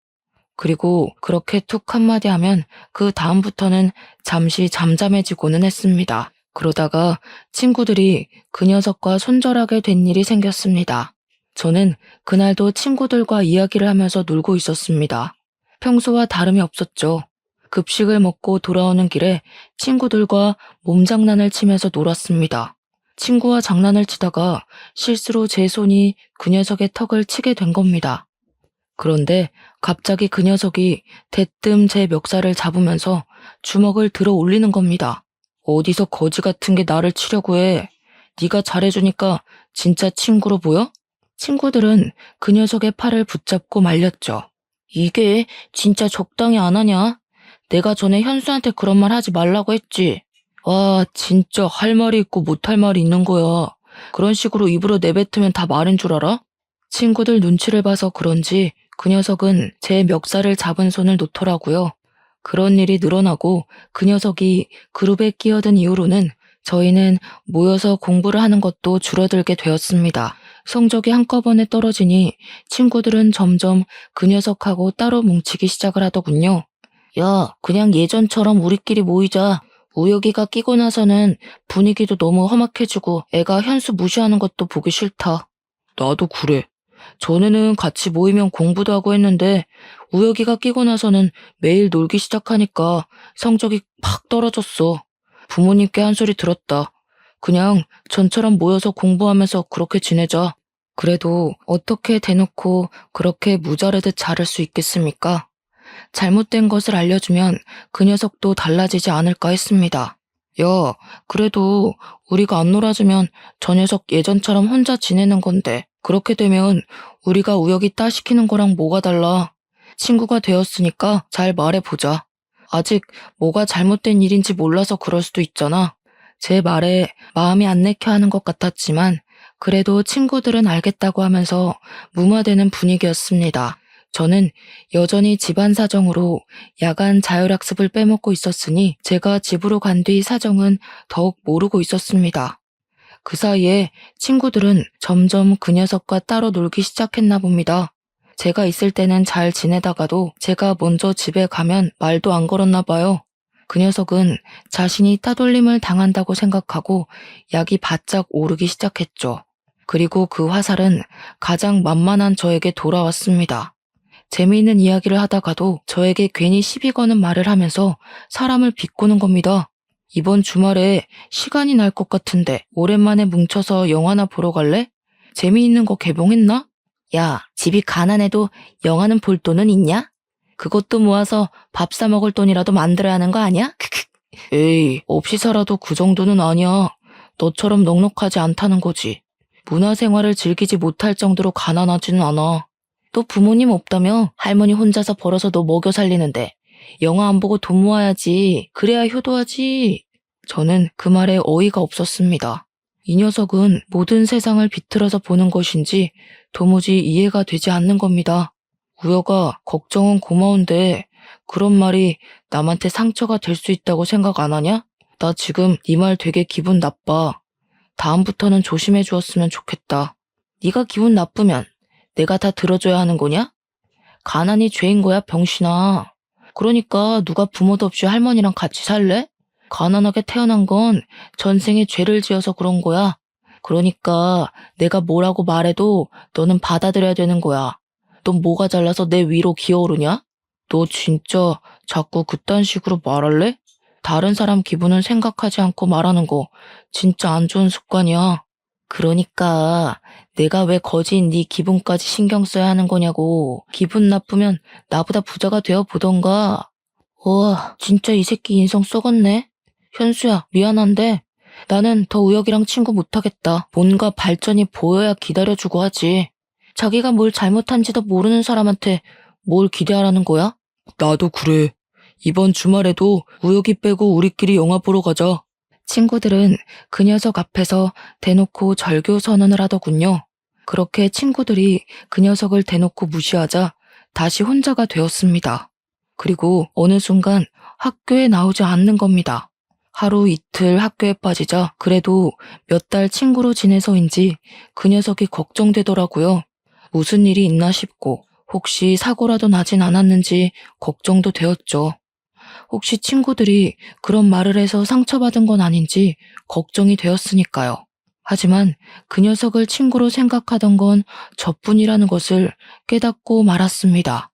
그리고 그렇게 툭 한마디 하면 그 다음부터는 잠시 잠잠해지고는 했습니다. 그러다가 친구들이 그 녀석과 손절하게 된 일이 생겼습니다. 저는 그날도 친구들과 이야기를 하면서 놀고 있었습니다. 평소와 다름이 없었죠. 급식을 먹고 돌아오는 길에 친구들과 몸장난을 치면서 놀았습니다. 친구와 장난을 치다가 실수로 제 손이 그 녀석의 턱을 치게 된 겁니다. 그런데 갑자기 그 녀석이 대뜸 제 멱살을 잡으면서 주먹을 들어 올리는 겁니다. 어디서 거지 같은 게 나를 치려고 해. 네가 잘해주니까 진짜 친구로 보여? 친구들은 그 녀석의 팔을 붙잡고 말렸죠. 이게 진짜 적당히 안 하냐? 내가 전에 현수한테 그런 말 하지 말라고 했지. 와, 진짜 할 말이 있고 못할 말이 있는 거야. 그런 식으로 입으로 내뱉으면 다 말인 줄 알아? 친구들 눈치를 봐서 그런지 그 녀석은 제 멱살을 잡은 손을 놓더라고요. 그런 일이 늘어나고 그 녀석이 그룹에 끼어든 이후로는 저희는 모여서 공부를 하는 것도 줄어들게 되었습니다. 성적이 한꺼번에 떨어지니 친구들은 점점 그 녀석하고 따로 뭉치기 시작을 하더군요. 야, 그냥 예전처럼 우리끼리 모이자. 우혁이가 끼고 나서는 분위기도 너무 험악해지고 애가 현수 무시하는 것도 보기 싫다. 나도 그래. 전에는 같이 모이면 공부도 하고 했는데 우혁이가 끼고 나서는 매일 놀기 시작하니까 성적이 팍 떨어졌어. 부모님께 한 소리 들었다. 그냥 전처럼 모여서 공부하면서 그렇게 지내자. 그래도 어떻게 대놓고 그렇게 무자르듯 자를 수 있겠습니까? 잘못된 것을 알려주면 그 녀석도 달라지지 않을까 했습니다. 야, 그래도 우리가 안 놀아주면 저 녀석 예전처럼 혼자 지내는 건데 그렇게 되면 우리가 우혁이 따시키는 거랑 뭐가 달라. 친구가 되었으니까 잘 말해보자. 아직 뭐가 잘못된 일인지 몰라서 그럴 수도 있잖아. 제 말에 마음이 안 내켜 하는 것 같았지만 그래도 친구들은 알겠다고 하면서 무마되는 분위기였습니다. 저는 여전히 집안 사정으로 야간 자율학습을 빼먹고 있었으니 제가 집으로 간 뒤 사정은 더욱 모르고 있었습니다. 그 사이에 친구들은 점점 그 녀석과 따로 놀기 시작했나 봅니다. 제가 있을 때는 잘 지내다가도 제가 먼저 집에 가면 말도 안 걸었나 봐요. 그 녀석은 자신이 따돌림을 당한다고 생각하고 약이 바짝 오르기 시작했죠. 그리고 그 화살은 가장 만만한 저에게 돌아왔습니다. 재미있는 이야기를 하다가도 저에게 괜히 시비 거는 말을 하면서 사람을 비꼬는 겁니다. 이번 주말에 시간이 날 것 같은데 오랜만에 뭉쳐서 영화나 보러 갈래? 재미있는 거 개봉했나? 야, 집이 가난해도 영화는 볼 돈은 있냐? 그것도 모아서 밥 사 먹을 돈이라도 만들어야 하는 거 아니야? 에이, 없이 살아도 그 정도는 아니야. 너처럼 넉넉하지 않다는 거지. 문화생활을 즐기지 못할 정도로 가난하지는 않아. 또 부모님 없다며 할머니 혼자서 벌어서 너 먹여 살리는데 영화 안 보고 돈 모아야지. 그래야 효도하지. 저는 그 말에 어이가 없었습니다. 이 녀석은 모든 세상을 비틀어서 보는 것인지 도무지 이해가 되지 않는 겁니다. 우여가 걱정은 고마운데 그런 말이 남한테 상처가 될 수 있다고 생각 안 하냐? 나 지금 네 말 되게 기분 나빠. 다음부터는 조심해 주었으면 좋겠다. 네가 기분 나쁘면 내가 다 들어줘야 하는 거냐? 가난이 죄인 거야, 병신아. 그러니까 누가 부모도 없이 할머니랑 같이 살래? 가난하게 태어난 건 전생에 죄를 지어서 그런 거야. 그러니까 내가 뭐라고 말해도 너는 받아들여야 되는 거야. 넌 뭐가 잘나서 내 위로 기어오르냐? 너 진짜 자꾸 그딴 식으로 말할래? 다른 사람 기분은 생각하지 않고 말하는 거 진짜 안 좋은 습관이야. 그러니까 내가 왜 거지인 네 기분까지 신경 써야 하는 거냐고. 기분 나쁘면 나보다 부자가 되어 보던가. 우와, 진짜 이 새끼 인성 썩었네. 현수야, 미안한데 나는 더 우혁이랑 친구 못하겠다. 뭔가 발전이 보여야 기다려주고 하지. 자기가 뭘 잘못한지도 모르는 사람한테 뭘 기대하라는 거야? 나도 그래. 이번 주말에도 우혁이 빼고 우리끼리 영화 보러 가자. 친구들은 그 녀석 앞에서 대놓고 절교 선언을 하더군요. 그렇게 친구들이 그 녀석을 대놓고 무시하자 다시 혼자가 되었습니다. 그리고 어느 순간 학교에 나오지 않는 겁니다. 하루 이틀 학교에 빠지자 그래도 몇 달 친구로 지내서인지 그 녀석이 걱정되더라고요. 무슨 일이 있나 싶고 혹시 사고라도 나진 않았는지 걱정도 되었죠. 혹시 친구들이 그런 말을 해서 상처받은 건 아닌지 걱정이 되었으니까요. 하지만 그 녀석을 친구로 생각하던 건 저뿐이라는 것을 깨닫고 말았습니다.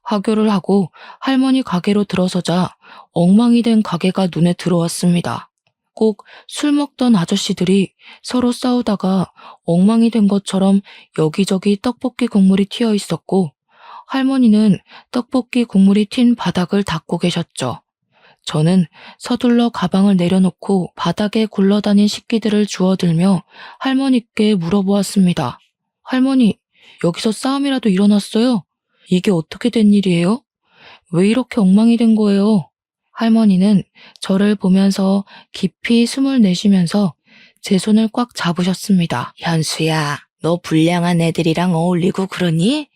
하교를 하고 할머니 가게로 들어서자 엉망이 된 가게가 눈에 들어왔습니다. 꼭 술 먹던 아저씨들이 서로 싸우다가 엉망이 된 것처럼 여기저기 떡볶이 국물이 튀어 있었고 할머니는 떡볶이 국물이 튄 바닥을 닦고 계셨죠. 저는 서둘러 가방을 내려놓고 바닥에 굴러다닌 식기들을 주워들며 할머니께 물어보았습니다. 할머니, 여기서 싸움이라도 일어났어요? 이게 어떻게 된 일이에요? 왜 이렇게 엉망이 된 거예요? 할머니는 저를 보면서 깊이 숨을 내쉬면서 제 손을 꽉 잡으셨습니다. 현수야, 너 불량한 애들이랑 어울리고 그러니?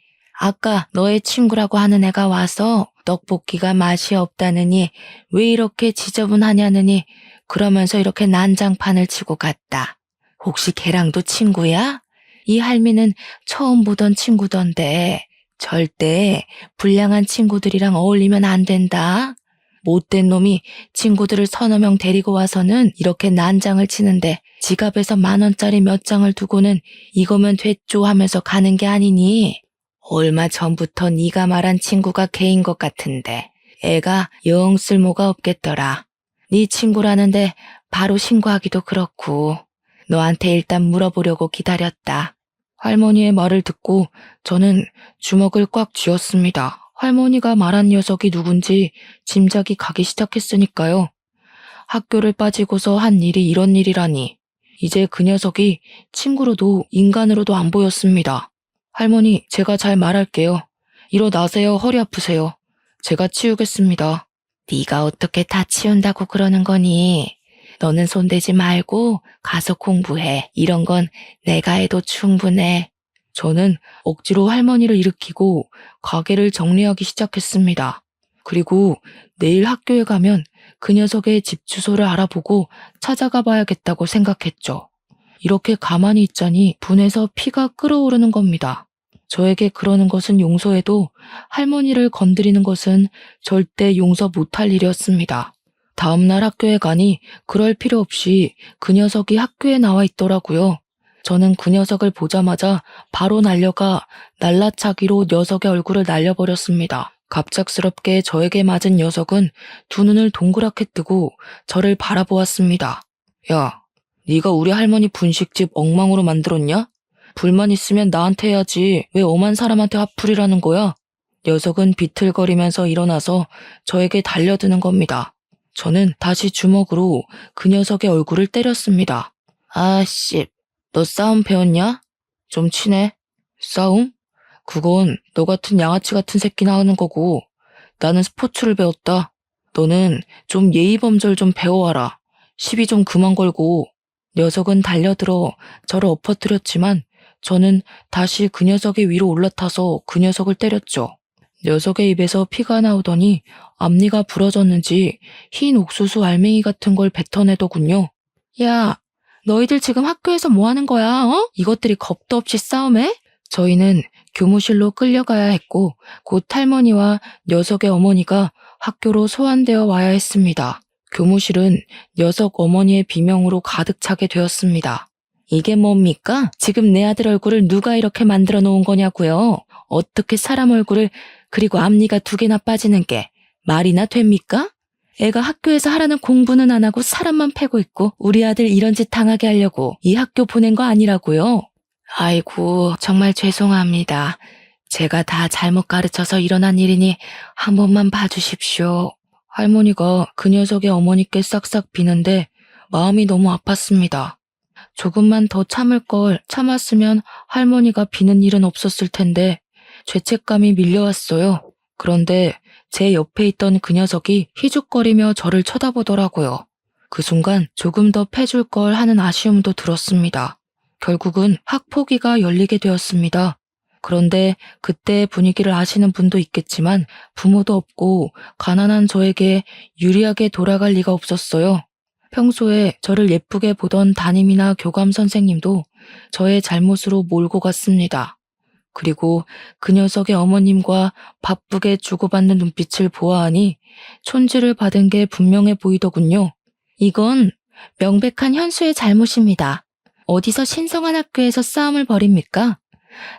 아까 너의 친구라고 하는 애가 와서 떡볶이가 맛이 없다느니 왜 이렇게 지저분하냐느니 그러면서 이렇게 난장판을 치고 갔다. 혹시 걔랑도 친구야? 이 할미는 처음 보던 친구던데 절대 불량한 친구들이랑 어울리면 안 된다. 못된 놈이 친구들을 서너 명 데리고 와서는 이렇게 난장을 치는데 지갑에서 10,000원짜리 몇 장을 두고는 이거면 됐죠 하면서 가는 게 아니니? 얼마 전부터 네가 말한 친구가 걔인 것 같은데 애가 영 쓸모가 없겠더라. 네 친구라는데 바로 신고하기도 그렇고 너한테 일단 물어보려고 기다렸다. 할머니의 말을 듣고 저는 주먹을 꽉 쥐었습니다. 할머니가 말한 녀석이 누군지 짐작이 가기 시작했으니까요. 학교를 빠지고서 한 일이 이런 일이라니. 이제 그 녀석이 친구로도 인간으로도 안 보였습니다. 할머니, 제가 잘 말할게요. 일어나세요. 허리 아프세요. 제가 치우겠습니다. 네가 어떻게 다 치운다고 그러는 거니? 너는 손대지 말고 가서 공부해. 이런 건 내가 해도 충분해. 저는 억지로 할머니를 일으키고 가게를 정리하기 시작했습니다. 그리고 내일 학교에 가면 그 녀석의 집 주소를 알아보고 찾아가 봐야겠다고 생각했죠. 이렇게 가만히 있자니 분해서 피가 끓어오르는 겁니다. 저에게 그러는 것은 용서해도 할머니를 건드리는 것은 절대 용서 못할 일이었습니다. 다음날 학교에 가니 그럴 필요 없이 그 녀석이 학교에 나와 있더라고요. 저는 그 녀석을 보자마자 바로 날려가 날라차기로 녀석의 얼굴을 날려버렸습니다. 갑작스럽게 저에게 맞은 녀석은 두 눈을 동그랗게 뜨고 저를 바라보았습니다. 야, 네가 우리 할머니 분식집 엉망으로 만들었냐? 불만 있으면 나한테 해야지 왜 엄한 사람한테 화풀이라는 거야? 녀석은 비틀거리면서 일어나서 저에게 달려드는 겁니다. 저는 다시 주먹으로 그 녀석의 얼굴을 때렸습니다. 아씨, 너 싸움 배웠냐? 좀 치네. 싸움? 그건 너 같은 양아치 같은 새끼나 하는 거고 나는 스포츠를 배웠다. 너는 좀 예의범절 좀 배워와라. 시비 좀 그만 걸고. 녀석은 달려들어 저를 엎어뜨렸지만 저는 다시 그 녀석의 위로 올라타서 그 녀석을 때렸죠. 녀석의 입에서 피가 나오더니 앞니가 부러졌는지 흰 옥수수 알맹이 같은 걸 뱉어내더군요. 야, 너희들 지금 학교에서 뭐 하는 거야, 어? 이것들이 겁도 없이 싸움해? 저희는 교무실로 끌려가야 했고 곧 할머니와 녀석의 어머니가 학교로 소환되어 와야 했습니다. 교무실은 녀석 어머니의 비명으로 가득 차게 되었습니다. 이게 뭡니까? 지금 내 아들 얼굴을 누가 이렇게 만들어 놓은 거냐고요? 어떻게 사람 얼굴을 그리고 앞니가 2개나 빠지는 게 말이나 됩니까? 애가 학교에서 하라는 공부는 안 하고 사람만 패고 있고 우리 아들 이런 짓 당하게 하려고 이 학교 보낸 거 아니라고요? 아이고, 정말 죄송합니다. 제가 다 잘못 가르쳐서 일어난 일이니 한 번만 봐주십시오. 할머니가 그 녀석의 어머니께 싹싹 비는데 마음이 너무 아팠습니다. 조금만 더 참을 걸 참았으면 할머니가 비는 일은 없었을 텐데 죄책감이 밀려왔어요. 그런데 제 옆에 있던 그 녀석이 희죽거리며 저를 쳐다보더라고요. 그 순간 조금 더 패줄 걸 하는 아쉬움도 들었습니다. 결국은 학폭위가 열리게 되었습니다. 그런데 그때 분위기를 아시는 분도 있겠지만 부모도 없고 가난한 저에게 유리하게 돌아갈 리가 없었어요. 평소에 저를 예쁘게 보던 담임이나 교감 선생님도 저의 잘못으로 몰고 갔습니다. 그리고 그 녀석의 어머님과 바쁘게 주고받는 눈빛을 보아하니 촌지를 받은 게 분명해 보이더군요. 이건 명백한 현수의 잘못입니다. 어디서 신성한 학교에서 싸움을 벌입니까?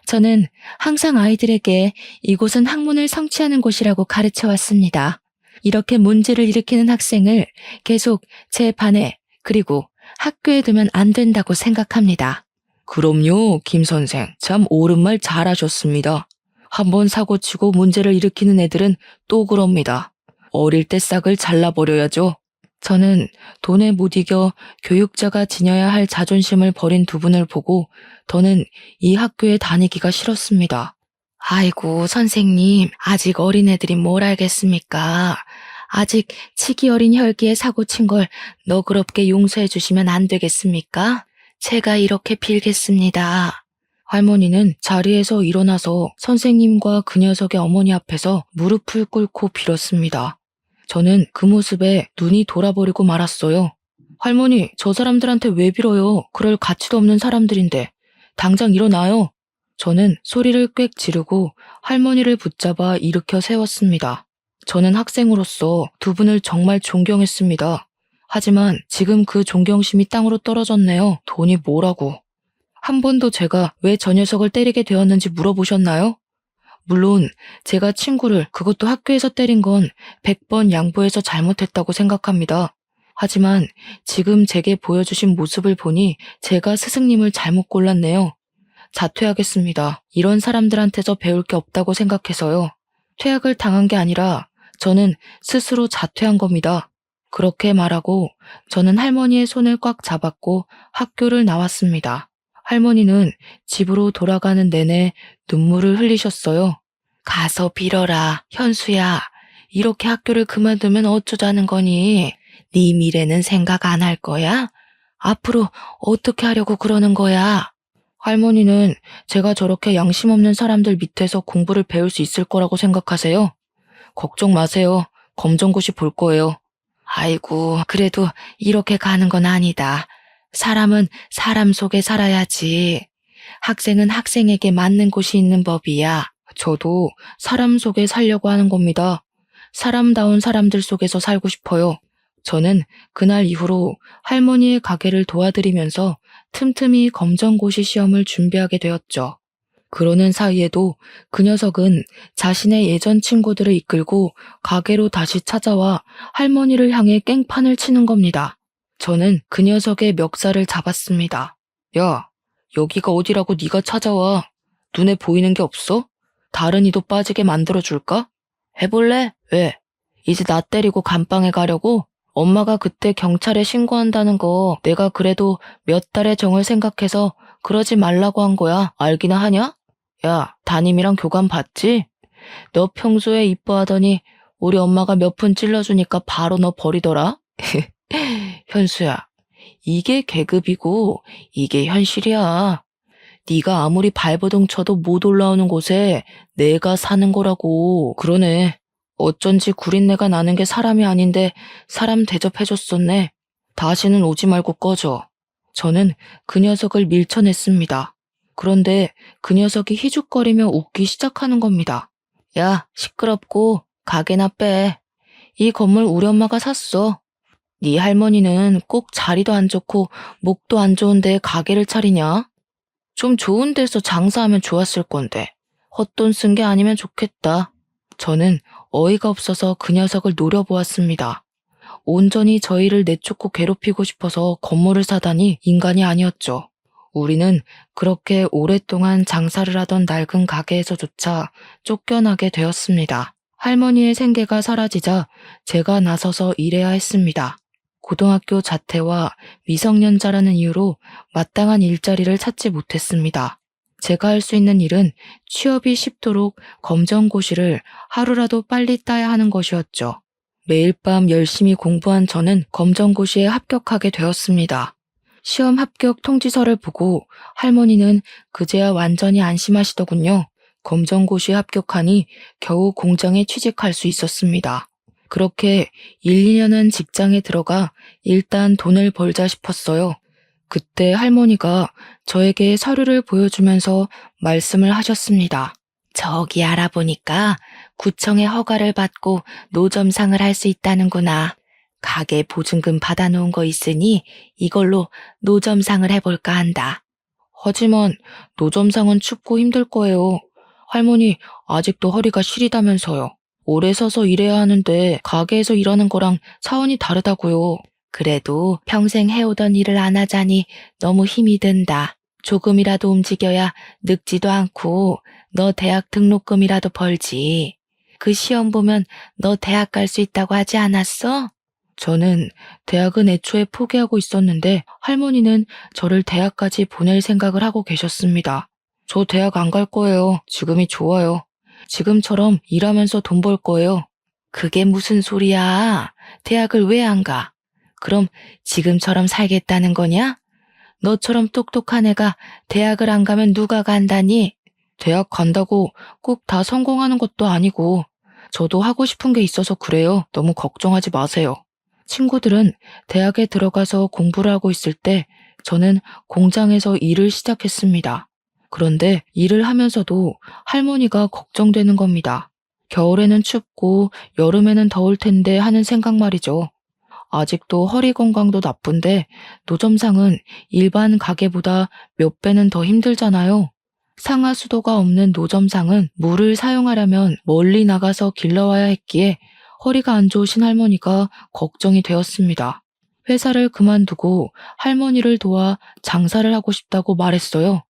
저는 항상 아이들에게 이곳은 학문을 성취하는 곳이라고 가르쳐 왔습니다. 이렇게 문제를 일으키는 학생을 계속 제 반에 그리고 학교에 두면 안 된다고 생각합니다. 그럼요, 김 선생. 참 옳은 말 잘하셨습니다. 한번 사고치고 문제를 일으키는 애들은 또 그럽니다. 어릴 때 싹을 잘라버려야죠. 저는 돈에 못 이겨 교육자가 지녀야 할 자존심을 버린 두 분을 보고 더는 이 학교에 다니기가 싫었습니다. 아이고, 선생님, 아직 어린애들이 뭘 알겠습니까? 아직 치기 어린 혈기에 사고 친 걸 너그럽게 용서해 주시면 안 되겠습니까? 제가 이렇게 빌겠습니다. 할머니는 자리에서 일어나서 선생님과 그 녀석의 어머니 앞에서 무릎을 꿇고 빌었습니다. 저는 그 모습에 눈이 돌아버리고 말았어요. 할머니, 저 사람들한테 왜 빌어요? 그럴 가치도 없는 사람들인데. 당장 일어나요. 저는 소리를 꽥 지르고 할머니를 붙잡아 일으켜 세웠습니다. 저는 학생으로서 두 분을 정말 존경했습니다. 하지만 지금 그 존경심이 땅으로 떨어졌네요. 돈이 뭐라고. 한 번도 제가 왜 저 녀석을 때리게 되었는지 물어보셨나요? 물론 제가 친구를 그것도 학교에서 때린 건 100번 양보해서 잘못했다고 생각합니다. 하지만 지금 제게 보여주신 모습을 보니 제가 스승님을 잘못 골랐네요. 자퇴하겠습니다. 이런 사람들한테서 배울 게 없다고 생각해서요. 퇴학을 당한 게 아니라 저는 스스로 자퇴한 겁니다. 그렇게 말하고 저는 할머니의 손을 꽉 잡았고 학교를 나왔습니다. 할머니는 집으로 돌아가는 내내 눈물을 흘리셨어요. 가서 빌어라, 현수야. 이렇게 학교를 그만두면 어쩌자는 거니? 네 미래는 생각 안 할 거야? 앞으로 어떻게 하려고 그러는 거야? 할머니는 제가 저렇게 양심 없는 사람들 밑에서 공부를 배울 수 있을 거라고 생각하세요? 걱정 마세요. 검정고시 볼 거예요. 아이고, 그래도 이렇게 가는 건 아니다. 사람은 사람 속에 살아야지. 학생은 학생에게 맞는 곳이 있는 법이야. 저도 사람 속에 살려고 하는 겁니다. 사람다운 사람들 속에서 살고 싶어요. 저는 그날 이후로 할머니의 가게를 도와드리면서 틈틈이 검정고시 시험을 준비하게 되었죠. 그러는 사이에도 그 녀석은 자신의 예전 친구들을 이끌고 가게로 다시 찾아와 할머니를 향해 깽판을 치는 겁니다. 저는 그 녀석의 멱살을 잡았습니다. 야, 여기가 어디라고 네가 찾아와. 눈에 보이는 게 없어? 다른 이도 빠지게 만들어줄까? 해볼래? 왜? 이제 나 때리고 감방에 가려고? 엄마가 그때 경찰에 신고한다는 거 내가 그래도 몇 달의 정을 생각해서 그러지 말라고 한 거야. 알기나 하냐? 야, 담임이랑 교감 봤지? 너 평소에 이뻐하더니 우리 엄마가 몇 푼 찔러주니까 바로 너 버리더라? 현수야, 이게 계급이고 이게 현실이야. 네가 아무리 발버둥 쳐도 못 올라오는 곳에 내가 사는 거라고. 그러네. 어쩐지 구린내가 나는 게 사람이 아닌데 사람 대접해줬었네. 다시는 오지 말고 꺼져. 저는 그 녀석을 밀쳐냈습니다. 그런데 그 녀석이 희죽거리며 웃기 시작하는 겁니다. 야, 시끄럽고 가게나 빼. 이 건물 우리 엄마가 샀어. 네 할머니는 꼭 자리도 안 좋고 목도 안 좋은데 가게를 차리냐? 좀 좋은 데서 장사하면 좋았을 건데 헛돈 쓴 게 아니면 좋겠다. 저는 어이가 없어서 그 녀석을 노려보았습니다. 온전히 저희를 내쫓고 괴롭히고 싶어서 건물을 사다니 인간이 아니었죠. 우리는 그렇게 오랫동안 장사를 하던 낡은 가게에서조차 쫓겨나게 되었습니다. 할머니의 생계가 사라지자 제가 나서서 일해야 했습니다. 고등학교 자퇴와 미성년자라는 이유로 마땅한 일자리를 찾지 못했습니다. 제가 할 수 있는 일은 취업이 쉽도록 검정고시를 하루라도 빨리 따야 하는 것이었죠. 매일 밤 열심히 공부한 저는 검정고시에 합격하게 되었습니다. 시험 합격 통지서를 보고 할머니는 그제야 완전히 안심하시더군요. 검정고시에 합격하니 겨우 공장에 취직할 수 있었습니다. 그렇게 1, 2년은 직장에 들어가 일단 돈을 벌자 싶었어요. 그때 할머니가 저에게 서류를 보여주면서 말씀을 하셨습니다. 저기 알아보니까 구청의 허가를 받고 노점상을 할 수 있다는구나. 가게 보증금 받아놓은 거 있으니 이걸로 노점상을 해볼까 한다. 하지만 노점상은 춥고 힘들 거예요. 할머니 아직도 허리가 시리다면서요. 오래 서서 일해야 하는데 가게에서 일하는 거랑 차원이 다르다고요. 그래도 평생 해오던 일을 안 하자니 너무 힘이 든다. 조금이라도 움직여야 늙지도 않고 너 대학 등록금이라도 벌지. 그 시험 보면 너 대학 갈 수 있다고 하지 않았어? 저는 대학은 애초에 포기하고 있었는데 할머니는 저를 대학까지 보낼 생각을 하고 계셨습니다. 저 대학 안 갈 거예요. 지금이 좋아요. 지금처럼 일하면서 돈 벌 거예요. 그게 무슨 소리야? 대학을 왜 안 가? 그럼 지금처럼 살겠다는 거냐? 너처럼 똑똑한 애가 대학을 안 가면 누가 간다니? 대학 간다고 꼭 다 성공하는 것도 아니고 저도 하고 싶은 게 있어서 그래요. 너무 걱정하지 마세요. 친구들은 대학에 들어가서 공부를 하고 있을 때 저는 공장에서 일을 시작했습니다. 그런데 일을 하면서도 할머니가 걱정되는 겁니다. 겨울에는 춥고 여름에는 더울 텐데 하는 생각 말이죠. 아직도 허리 건강도 나쁜데 노점상은 일반 가게보다 몇 배는 더 힘들잖아요. 상하수도가 없는 노점상은 물을 사용하려면 멀리 나가서 길러와야 했기에 허리가 안 좋으신 할머니가 걱정이 되었습니다. 회사를 그만두고 할머니를 도와 장사를 하고 싶다고 말했어요.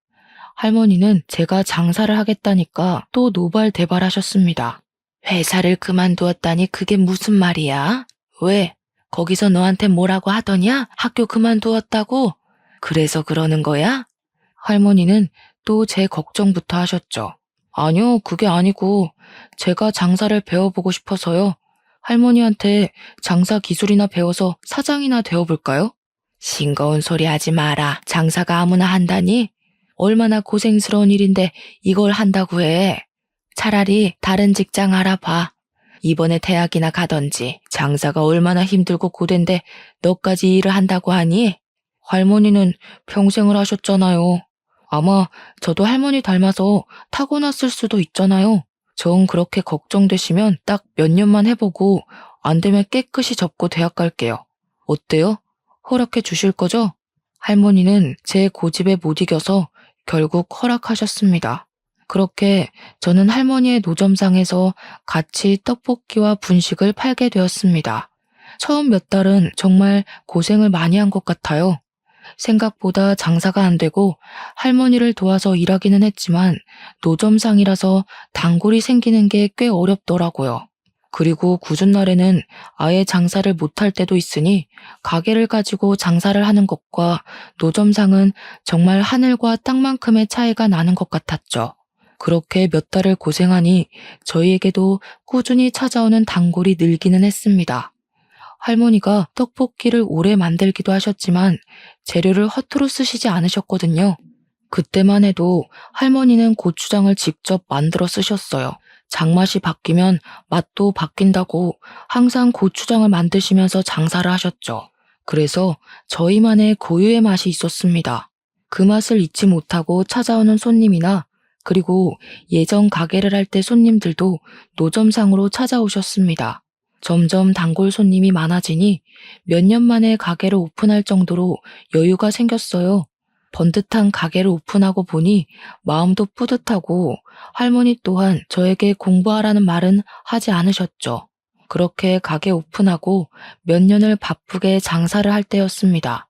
할머니는 제가 장사를 하겠다니까 또 노발대발하셨습니다. 회사를 그만두었다니 그게 무슨 말이야? 왜? 거기서 너한테 뭐라고 하더냐? 학교 그만두었다고? 그래서 그러는 거야? 할머니는 또 제 걱정부터 하셨죠. 아니요, 그게 아니고 제가 장사를 배워보고 싶어서요. 할머니한테 장사 기술이나 배워서 사장이나 되어볼까요? 싱거운 소리 하지 마라. 장사가 아무나 한다니? 얼마나 고생스러운 일인데 이걸 한다고 해. 차라리 다른 직장 알아봐. 이번에 대학이나 가던지. 장사가 얼마나 힘들고 고된데 너까지 일을 한다고 하니? 할머니는 평생을 하셨잖아요. 아마 저도 할머니 닮아서 타고났을 수도 있잖아요. 정 그렇게 걱정되시면 딱 몇 년만 해보고 안 되면 깨끗이 접고 대학 갈게요. 어때요? 허락해 주실 거죠? 할머니는 제 고집에 못 이겨서 결국 허락하셨습니다. 그렇게 저는 할머니의 노점상에서 같이 떡볶이와 분식을 팔게 되었습니다. 처음 몇 달은 정말 고생을 많이 한 것 같아요. 생각보다 장사가 안 되고 할머니를 도와서 일하기는 했지만 노점상이라서 단골이 생기는 게 꽤 어렵더라고요. 그리고 굳은 날에는 아예 장사를 못할 때도 있으니 가게를 가지고 장사를 하는 것과 노점상은 정말 하늘과 땅만큼의 차이가 나는 것 같았죠. 그렇게 몇 달을 고생하니 저희에게도 꾸준히 찾아오는 단골이 늘기는 했습니다. 할머니가 떡볶이를 오래 만들기도 하셨지만 재료를 허투루 쓰시지 않으셨거든요. 그때만 해도 할머니는 고추장을 직접 만들어 쓰셨어요. 장맛이 바뀌면 맛도 바뀐다고 항상 고추장을 만드시면서 장사를 하셨죠. 그래서 저희만의 고유의 맛이 있었습니다. 그 맛을 잊지 못하고 찾아오는 손님이나 그리고 예전 가게를 할 때 손님들도 노점상으로 찾아오셨습니다. 점점 단골 손님이 많아지니 몇 년 만에 가게를 오픈할 정도로 여유가 생겼어요. 번듯한 가게를 오픈하고 보니 마음도 뿌듯하고 할머니 또한 저에게 공부하라는 말은 하지 않으셨죠. 그렇게 가게 오픈하고 몇 년을 바쁘게 장사를 할 때였습니다.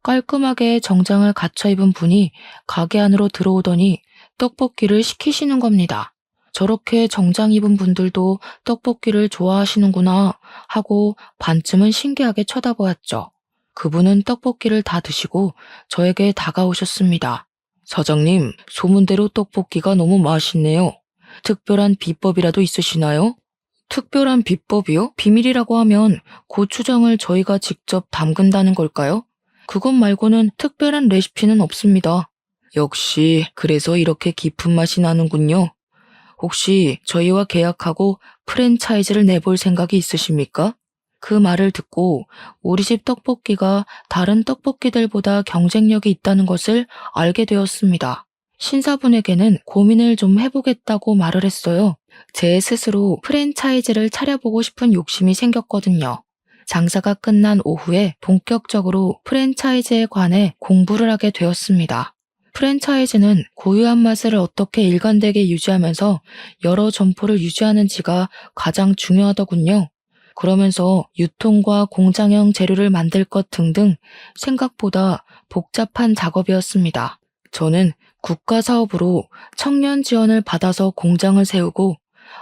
깔끔하게 정장을 갖춰 입은 분이 가게 안으로 들어오더니 떡볶이를 시키시는 겁니다. 저렇게 정장 입은 분들도 떡볶이를 좋아하시는구나 하고 반쯤은 신기하게 쳐다보았죠. 그분은 떡볶이를 다 드시고 저에게 다가오셨습니다. 사장님, 소문대로 떡볶이가 너무 맛있네요. 특별한 비법이라도 있으시나요? 특별한 비법이요? 비밀이라고 하면 고추장을 저희가 직접 담근다는 걸까요? 그것 말고는 특별한 레시피는 없습니다. 역시 그래서 이렇게 깊은 맛이 나는군요. 혹시 저희와 계약하고 프랜차이즈를 내볼 생각이 있으십니까? 그 말을 듣고 우리 집 떡볶이가 다른 떡볶이들보다 경쟁력이 있다는 것을 알게 되었습니다. 신사분에게는 고민을 좀 해보겠다고 말을 했어요. 제 스스로 프랜차이즈를 차려보고 싶은 욕심이 생겼거든요. 장사가 끝난 오후에 본격적으로 프랜차이즈에 관해 공부를 하게 되었습니다. 프랜차이즈는 고유한 맛을 어떻게 일관되게 유지하면서 여러 점포를 유지하는지가 가장 중요하더군요. 그러면서 유통과 공장형 재료를 만들 것 등등 생각보다 복잡한 작업이었습니다. 저는 국가 사업으로 청년 지원을 받아서 공장을 세우고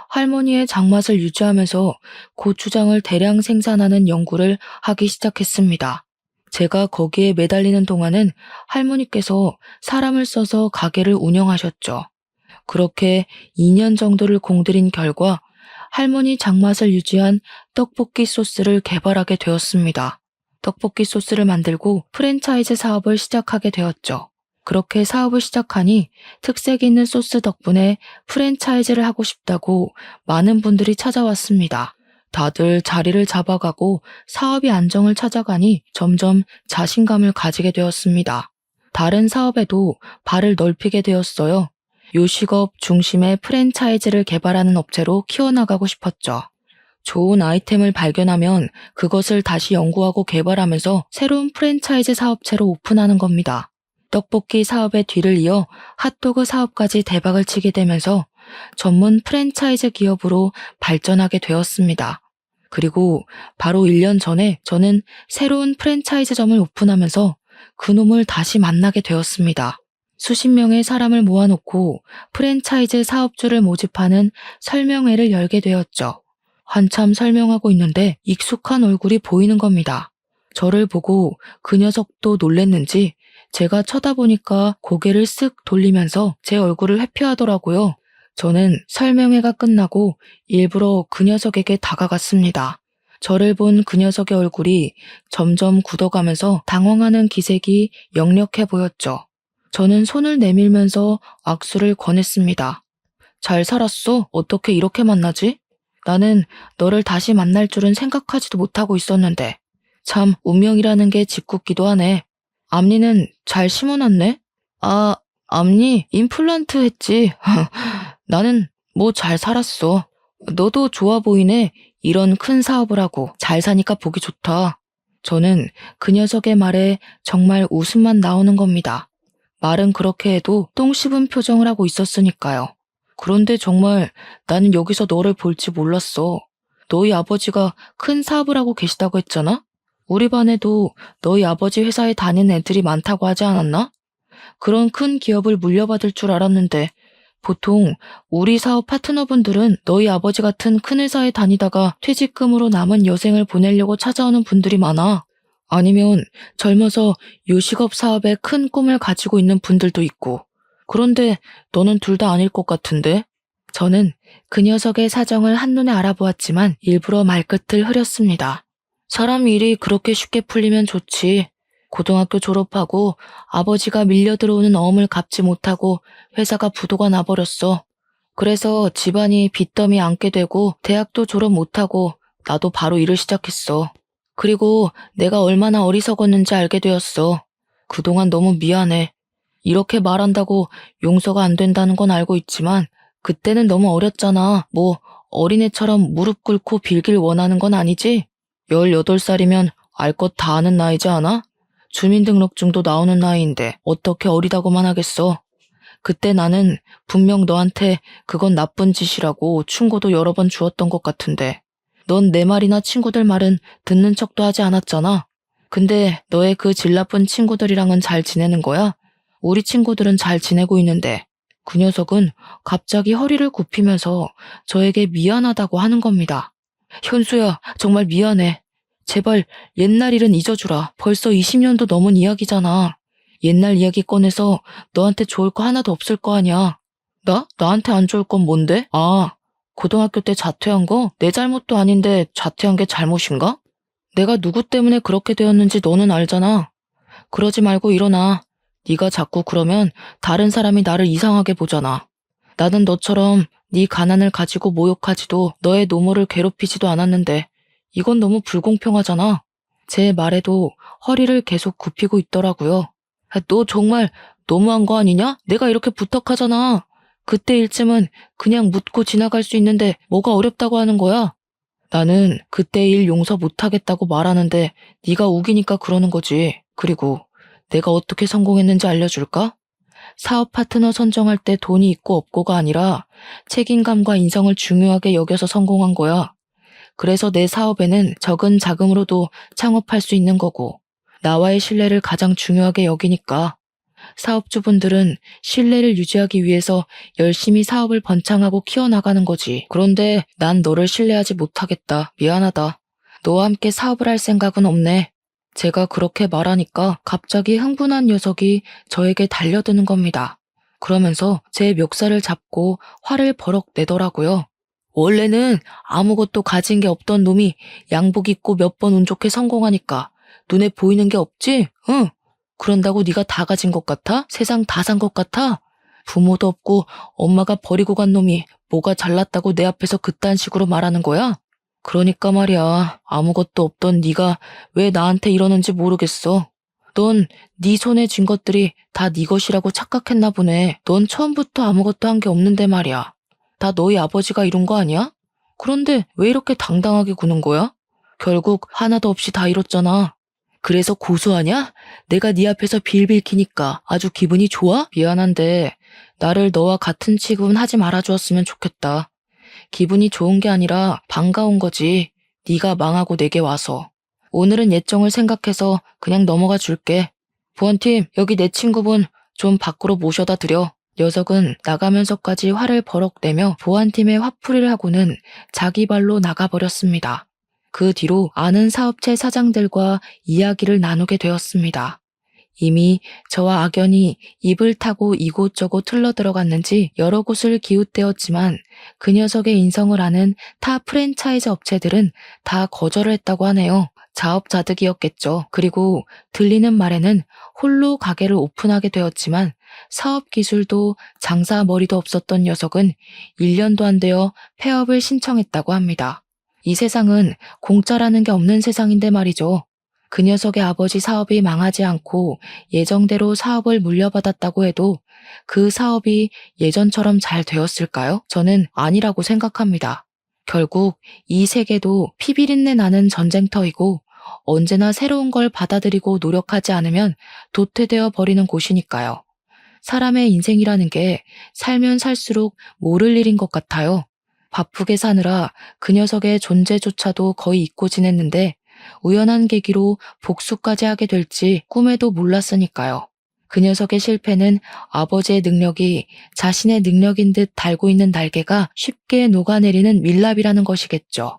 할머니의 장맛을 유지하면서 고추장을 대량 생산하는 연구를 하기 시작했습니다. 제가 거기에 매달리는 동안은 할머니께서 사람을 써서 가게를 운영하셨죠. 그렇게 2년 정도를 공들인 결과 할머니 장맛을 유지한 떡볶이 소스를 개발하게 되었습니다. 떡볶이 소스를 만들고 프랜차이즈 사업을 시작하게 되었죠. 그렇게 사업을 시작하니 특색 있는 소스 덕분에 프랜차이즈를 하고 싶다고 많은 분들이 찾아왔습니다. 다들 자리를 잡아가고 사업이 안정을 찾아가니 점점 자신감을 가지게 되었습니다. 다른 사업에도 발을 넓히게 되었어요. 요식업 중심의 프랜차이즈를 개발하는 업체로 키워나가고 싶었죠. 좋은 아이템을 발견하면 그것을 다시 연구하고 개발하면서 새로운 프랜차이즈 사업체로 오픈하는 겁니다. 떡볶이 사업의 뒤를 이어 핫도그 사업까지 대박을 치게 되면서 전문 프랜차이즈 기업으로 발전하게 되었습니다. 그리고 바로 1년 전에 저는 새로운 프랜차이즈점을 오픈하면서 그놈을 다시 만나게 되었습니다. 수십 명의 사람을 모아놓고 프랜차이즈 사업주를 모집하는 설명회를 열게 되었죠. 한참 설명하고 있는데 익숙한 얼굴이 보이는 겁니다. 저를 보고 그 녀석도 놀랬는지 제가 쳐다보니까 고개를 쓱 돌리면서 제 얼굴을 회피하더라고요. 저는 설명회가 끝나고 일부러 그 녀석에게 다가갔습니다. 저를 본 그 녀석의 얼굴이 점점 굳어가면서 당황하는 기색이 역력해 보였죠. 저는 손을 내밀면서 악수를 권했습니다. 잘 살았어? 어떻게 이렇게 만나지? 나는 너를 다시 만날 줄은 생각하지도 못하고 있었는데. 참, 운명이라는 게 짓궂기도 하네. 앞니는 잘 심어놨네? 아, 앞니 임플란트 했지. 나는 뭐 잘 살았어. 너도 좋아 보이네. 이런 큰 사업을 하고 잘 사니까 보기 좋다. 저는 그 녀석의 말에 정말 웃음만 나오는 겁니다. 말은 그렇게 해도 똥 씹은 표정을 하고 있었으니까요. 그런데 정말 나는 여기서 너를 볼지 몰랐어. 너희 아버지가 큰 사업을 하고 계시다고 했잖아? 우리 반에도 너희 아버지 회사에 다니는 애들이 많다고 하지 않았나? 그런 큰 기업을 물려받을 줄 알았는데 보통 우리 사업 파트너분들은 너희 아버지 같은 큰 회사에 다니다가 퇴직금으로 남은 여생을 보내려고 찾아오는 분들이 많아. 아니면 젊어서 요식업 사업에 큰 꿈을 가지고 있는 분들도 있고. 그런데 너는 둘 다 아닐 것 같은데? 저는 그 녀석의 사정을 한눈에 알아보았지만 일부러 말끝을 흐렸습니다. 사람 일이 그렇게 쉽게 풀리면 좋지. 고등학교 졸업하고 아버지가 밀려 들어오는 어음을 갚지 못하고 회사가 부도가 나버렸어. 그래서 집안이 빚더미 안게 되고 대학도 졸업 못하고 나도 바로 일을 시작했어. 그리고 내가 얼마나 어리석었는지 알게 되었어. 그동안 너무 미안해. 이렇게 말한다고 용서가 안 된다는 건 알고 있지만 그때는 너무 어렸잖아. 뭐 어린애처럼 무릎 꿇고 빌길 원하는 건 아니지? 18살이면 알 것 다 아는 나이지 않아? 주민등록증도 나오는 나이인데 어떻게 어리다고만 하겠어. 그때 나는 분명 너한테 그건 나쁜 짓이라고 충고도 여러 번 주었던 것 같은데 넌 내 말이나 친구들 말은 듣는 척도 하지 않았잖아. 근데 너의 그 질 나쁜 친구들이랑은 잘 지내는 거야? 우리 친구들은 잘 지내고 있는데 그 녀석은 갑자기 허리를 굽히면서 저에게 미안하다고 하는 겁니다. 현수야, 정말 미안해. 제발 옛날 일은 잊어주라. 벌써 20년도 넘은 이야기잖아. 옛날 이야기 꺼내서 너한테 좋을 거 하나도 없을 거 아니야. 나한테 안 좋을 건 뭔데? 아, 고등학교 때 자퇴한 거? 내 잘못도 아닌데 자퇴한 게 잘못인가? 내가 누구 때문에 그렇게 되었는지 너는 알잖아. 그러지 말고 일어나. 네가 자꾸 그러면 다른 사람이 나를 이상하게 보잖아. 나는 너처럼 네 가난을 가지고 모욕하지도 너의 노모를 괴롭히지도 않았는데 이건 너무 불공평하잖아. 제 말에도 허리를 계속 굽히고 있더라고요. 너 정말 너무한 거 아니냐? 내가 이렇게 부탁하잖아. 그때 일쯤은 그냥 묻고 지나갈 수 있는데 뭐가 어렵다고 하는 거야? 나는 그때 일 용서 못하겠다고 말하는데 네가 우기니까 그러는 거지. 그리고 내가 어떻게 성공했는지 알려줄까? 사업 파트너 선정할 때 돈이 있고 없고가 아니라 책임감과 인성을 중요하게 여겨서 성공한 거야. 그래서 내 사업에는 적은 자금으로도 창업할 수 있는 거고 나와의 신뢰를 가장 중요하게 여기니까 사업주분들은 신뢰를 유지하기 위해서 열심히 사업을 번창하고 키워나가는 거지. 그런데 난 너를 신뢰하지 못하겠다. 미안하다. 너와 함께 사업을 할 생각은 없네. 제가 그렇게 말하니까 갑자기 흥분한 녀석이 저에게 달려드는 겁니다. 그러면서 제 멱살을 잡고 화를 버럭 내더라고요. 원래는 아무것도 가진 게 없던 놈이 양복 입고 몇 번 운 좋게 성공하니까 눈에 보이는 게 없지? 응. 그런다고 네가 다 가진 것 같아? 세상 다 산 것 같아? 부모도 없고 엄마가 버리고 간 놈이 뭐가 잘났다고 내 앞에서 그딴 식으로 말하는 거야? 그러니까 말이야. 아무것도 없던 네가 왜 나한테 이러는지 모르겠어. 넌 네 손에 쥔 것들이 다 네 것이라고 착각했나 보네. 넌 처음부터 아무것도 한 게 없는데 말이야. 다 너희 아버지가 이룬 거 아니야? 그런데 왜 이렇게 당당하게 구는 거야? 결국 하나도 없이 다 이뤘잖아. 그래서 고소하냐? 내가 네 앞에서 빌빌 키니까 아주 기분이 좋아? 미안한데 나를 너와 같은 취급은 하지 말아주었으면 좋겠다. 기분이 좋은 게 아니라 반가운 거지. 네가 망하고 내게 와서. 오늘은 예정을 생각해서 그냥 넘어가 줄게. 보안팀, 여기 내 친구분 좀 밖으로 모셔다 드려. 녀석은 나가면서까지 화를 버럭 내며 보안팀의 화풀이를 하고는 자기 발로 나가버렸습니다. 그 뒤로 아는 사업체 사장들과 이야기를 나누게 되었습니다. 이미 저와 악연이 입을 타고 이곳저곳 흘러들어갔는지 여러 곳을 기웃대었지만 그 녀석의 인성을 아는 타 프랜차이즈 업체들은 다 거절을 했다고 하네요. 자업자득이었겠죠. 그리고 들리는 말에는 홀로 가게를 오픈하게 되었지만 사업 기술도 장사 머리도 없었던 녀석은 1년도 안 되어 폐업을 신청했다고 합니다. 이 세상은 공짜라는 게 없는 세상인데 말이죠. 그 녀석의 아버지 사업이 망하지 않고 예정대로 사업을 물려받았다고 해도 그 사업이 예전처럼 잘 되었을까요? 저는 아니라고 생각합니다. 결국 이 세계도 피비린내 나는 전쟁터이고 언제나 새로운 걸 받아들이고 노력하지 않으면 도태되어 버리는 곳이니까요. 사람의 인생이라는 게 살면 살수록 모를 일인 것 같아요. 바쁘게 사느라 그 녀석의 존재조차도 거의 잊고 지냈는데 우연한 계기로 복수까지 하게 될지 꿈에도 몰랐으니까요. 그 녀석의 실패는 아버지의 능력이 자신의 능력인 듯 달고 있는 날개가 쉽게 녹아내리는 밀랍이라는 것이겠죠.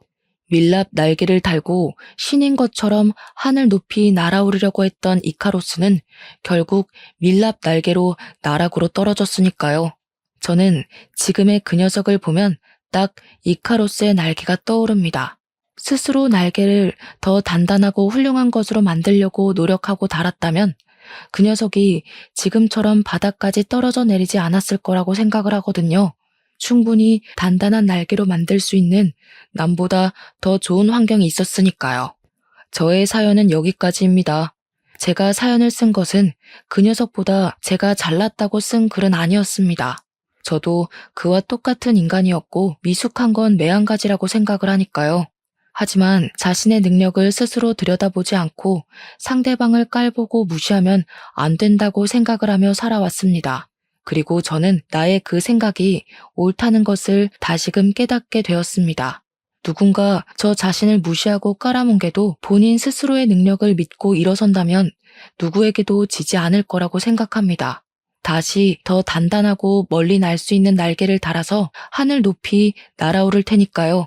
밀랍 날개를 달고 신인 것처럼 하늘 높이 날아오르려고 했던 이카로스는 결국 밀랍 날개로 나락으로 떨어졌으니까요. 저는 지금의 그 녀석을 보면 딱 이카로스의 날개가 떠오릅니다. 스스로 날개를 더 단단하고 훌륭한 것으로 만들려고 노력하고 달았다면 그 녀석이 지금처럼 바닥까지 떨어져 내리지 않았을 거라고 생각을 하거든요. 충분히 단단한 날개로 만들 수 있는 남보다 더 좋은 환경이 있었으니까요. 저의 사연은 여기까지입니다. 제가 사연을 쓴 것은 그 녀석보다 제가 잘났다고 쓴 글은 아니었습니다. 저도 그와 똑같은 인간이었고 미숙한 건 매한가지라고 생각을 하니까요. 하지만 자신의 능력을 스스로 들여다보지 않고 상대방을 깔보고 무시하면 안 된다고 생각을 하며 살아왔습니다. 그리고 저는 나의 그 생각이 옳다는 것을 다시금 깨닫게 되었습니다. 누군가 저 자신을 무시하고 깔아뭉개도 본인 스스로의 능력을 믿고 일어선다면 누구에게도 지지 않을 거라고 생각합니다. 다시 더 단단하고 멀리 날 수 있는 날개를 달아서 하늘 높이 날아오를 테니까요.